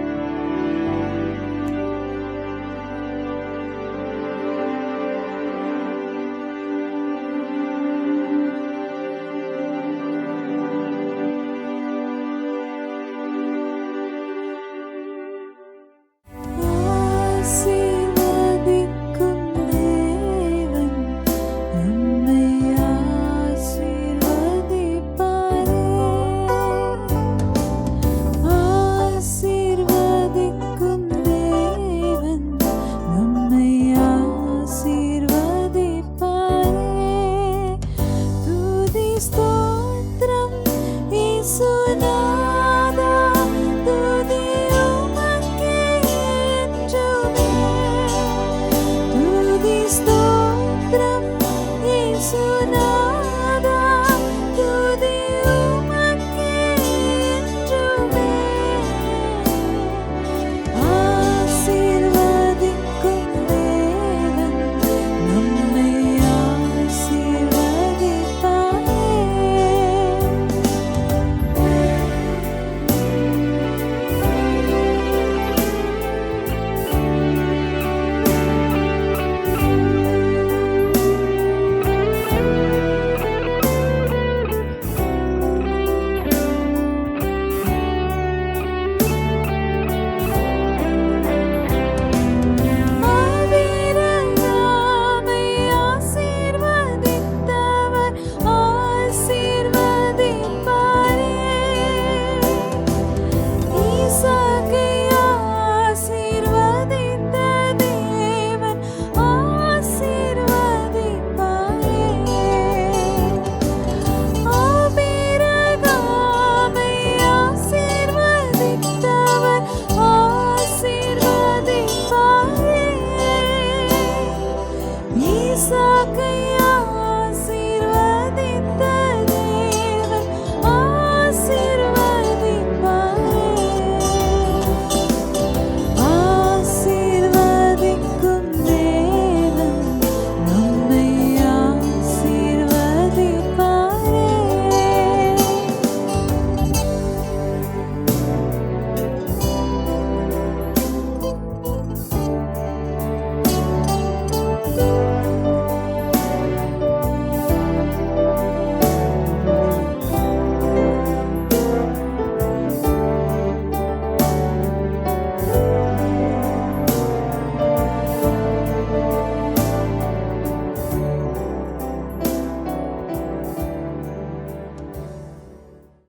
Isaac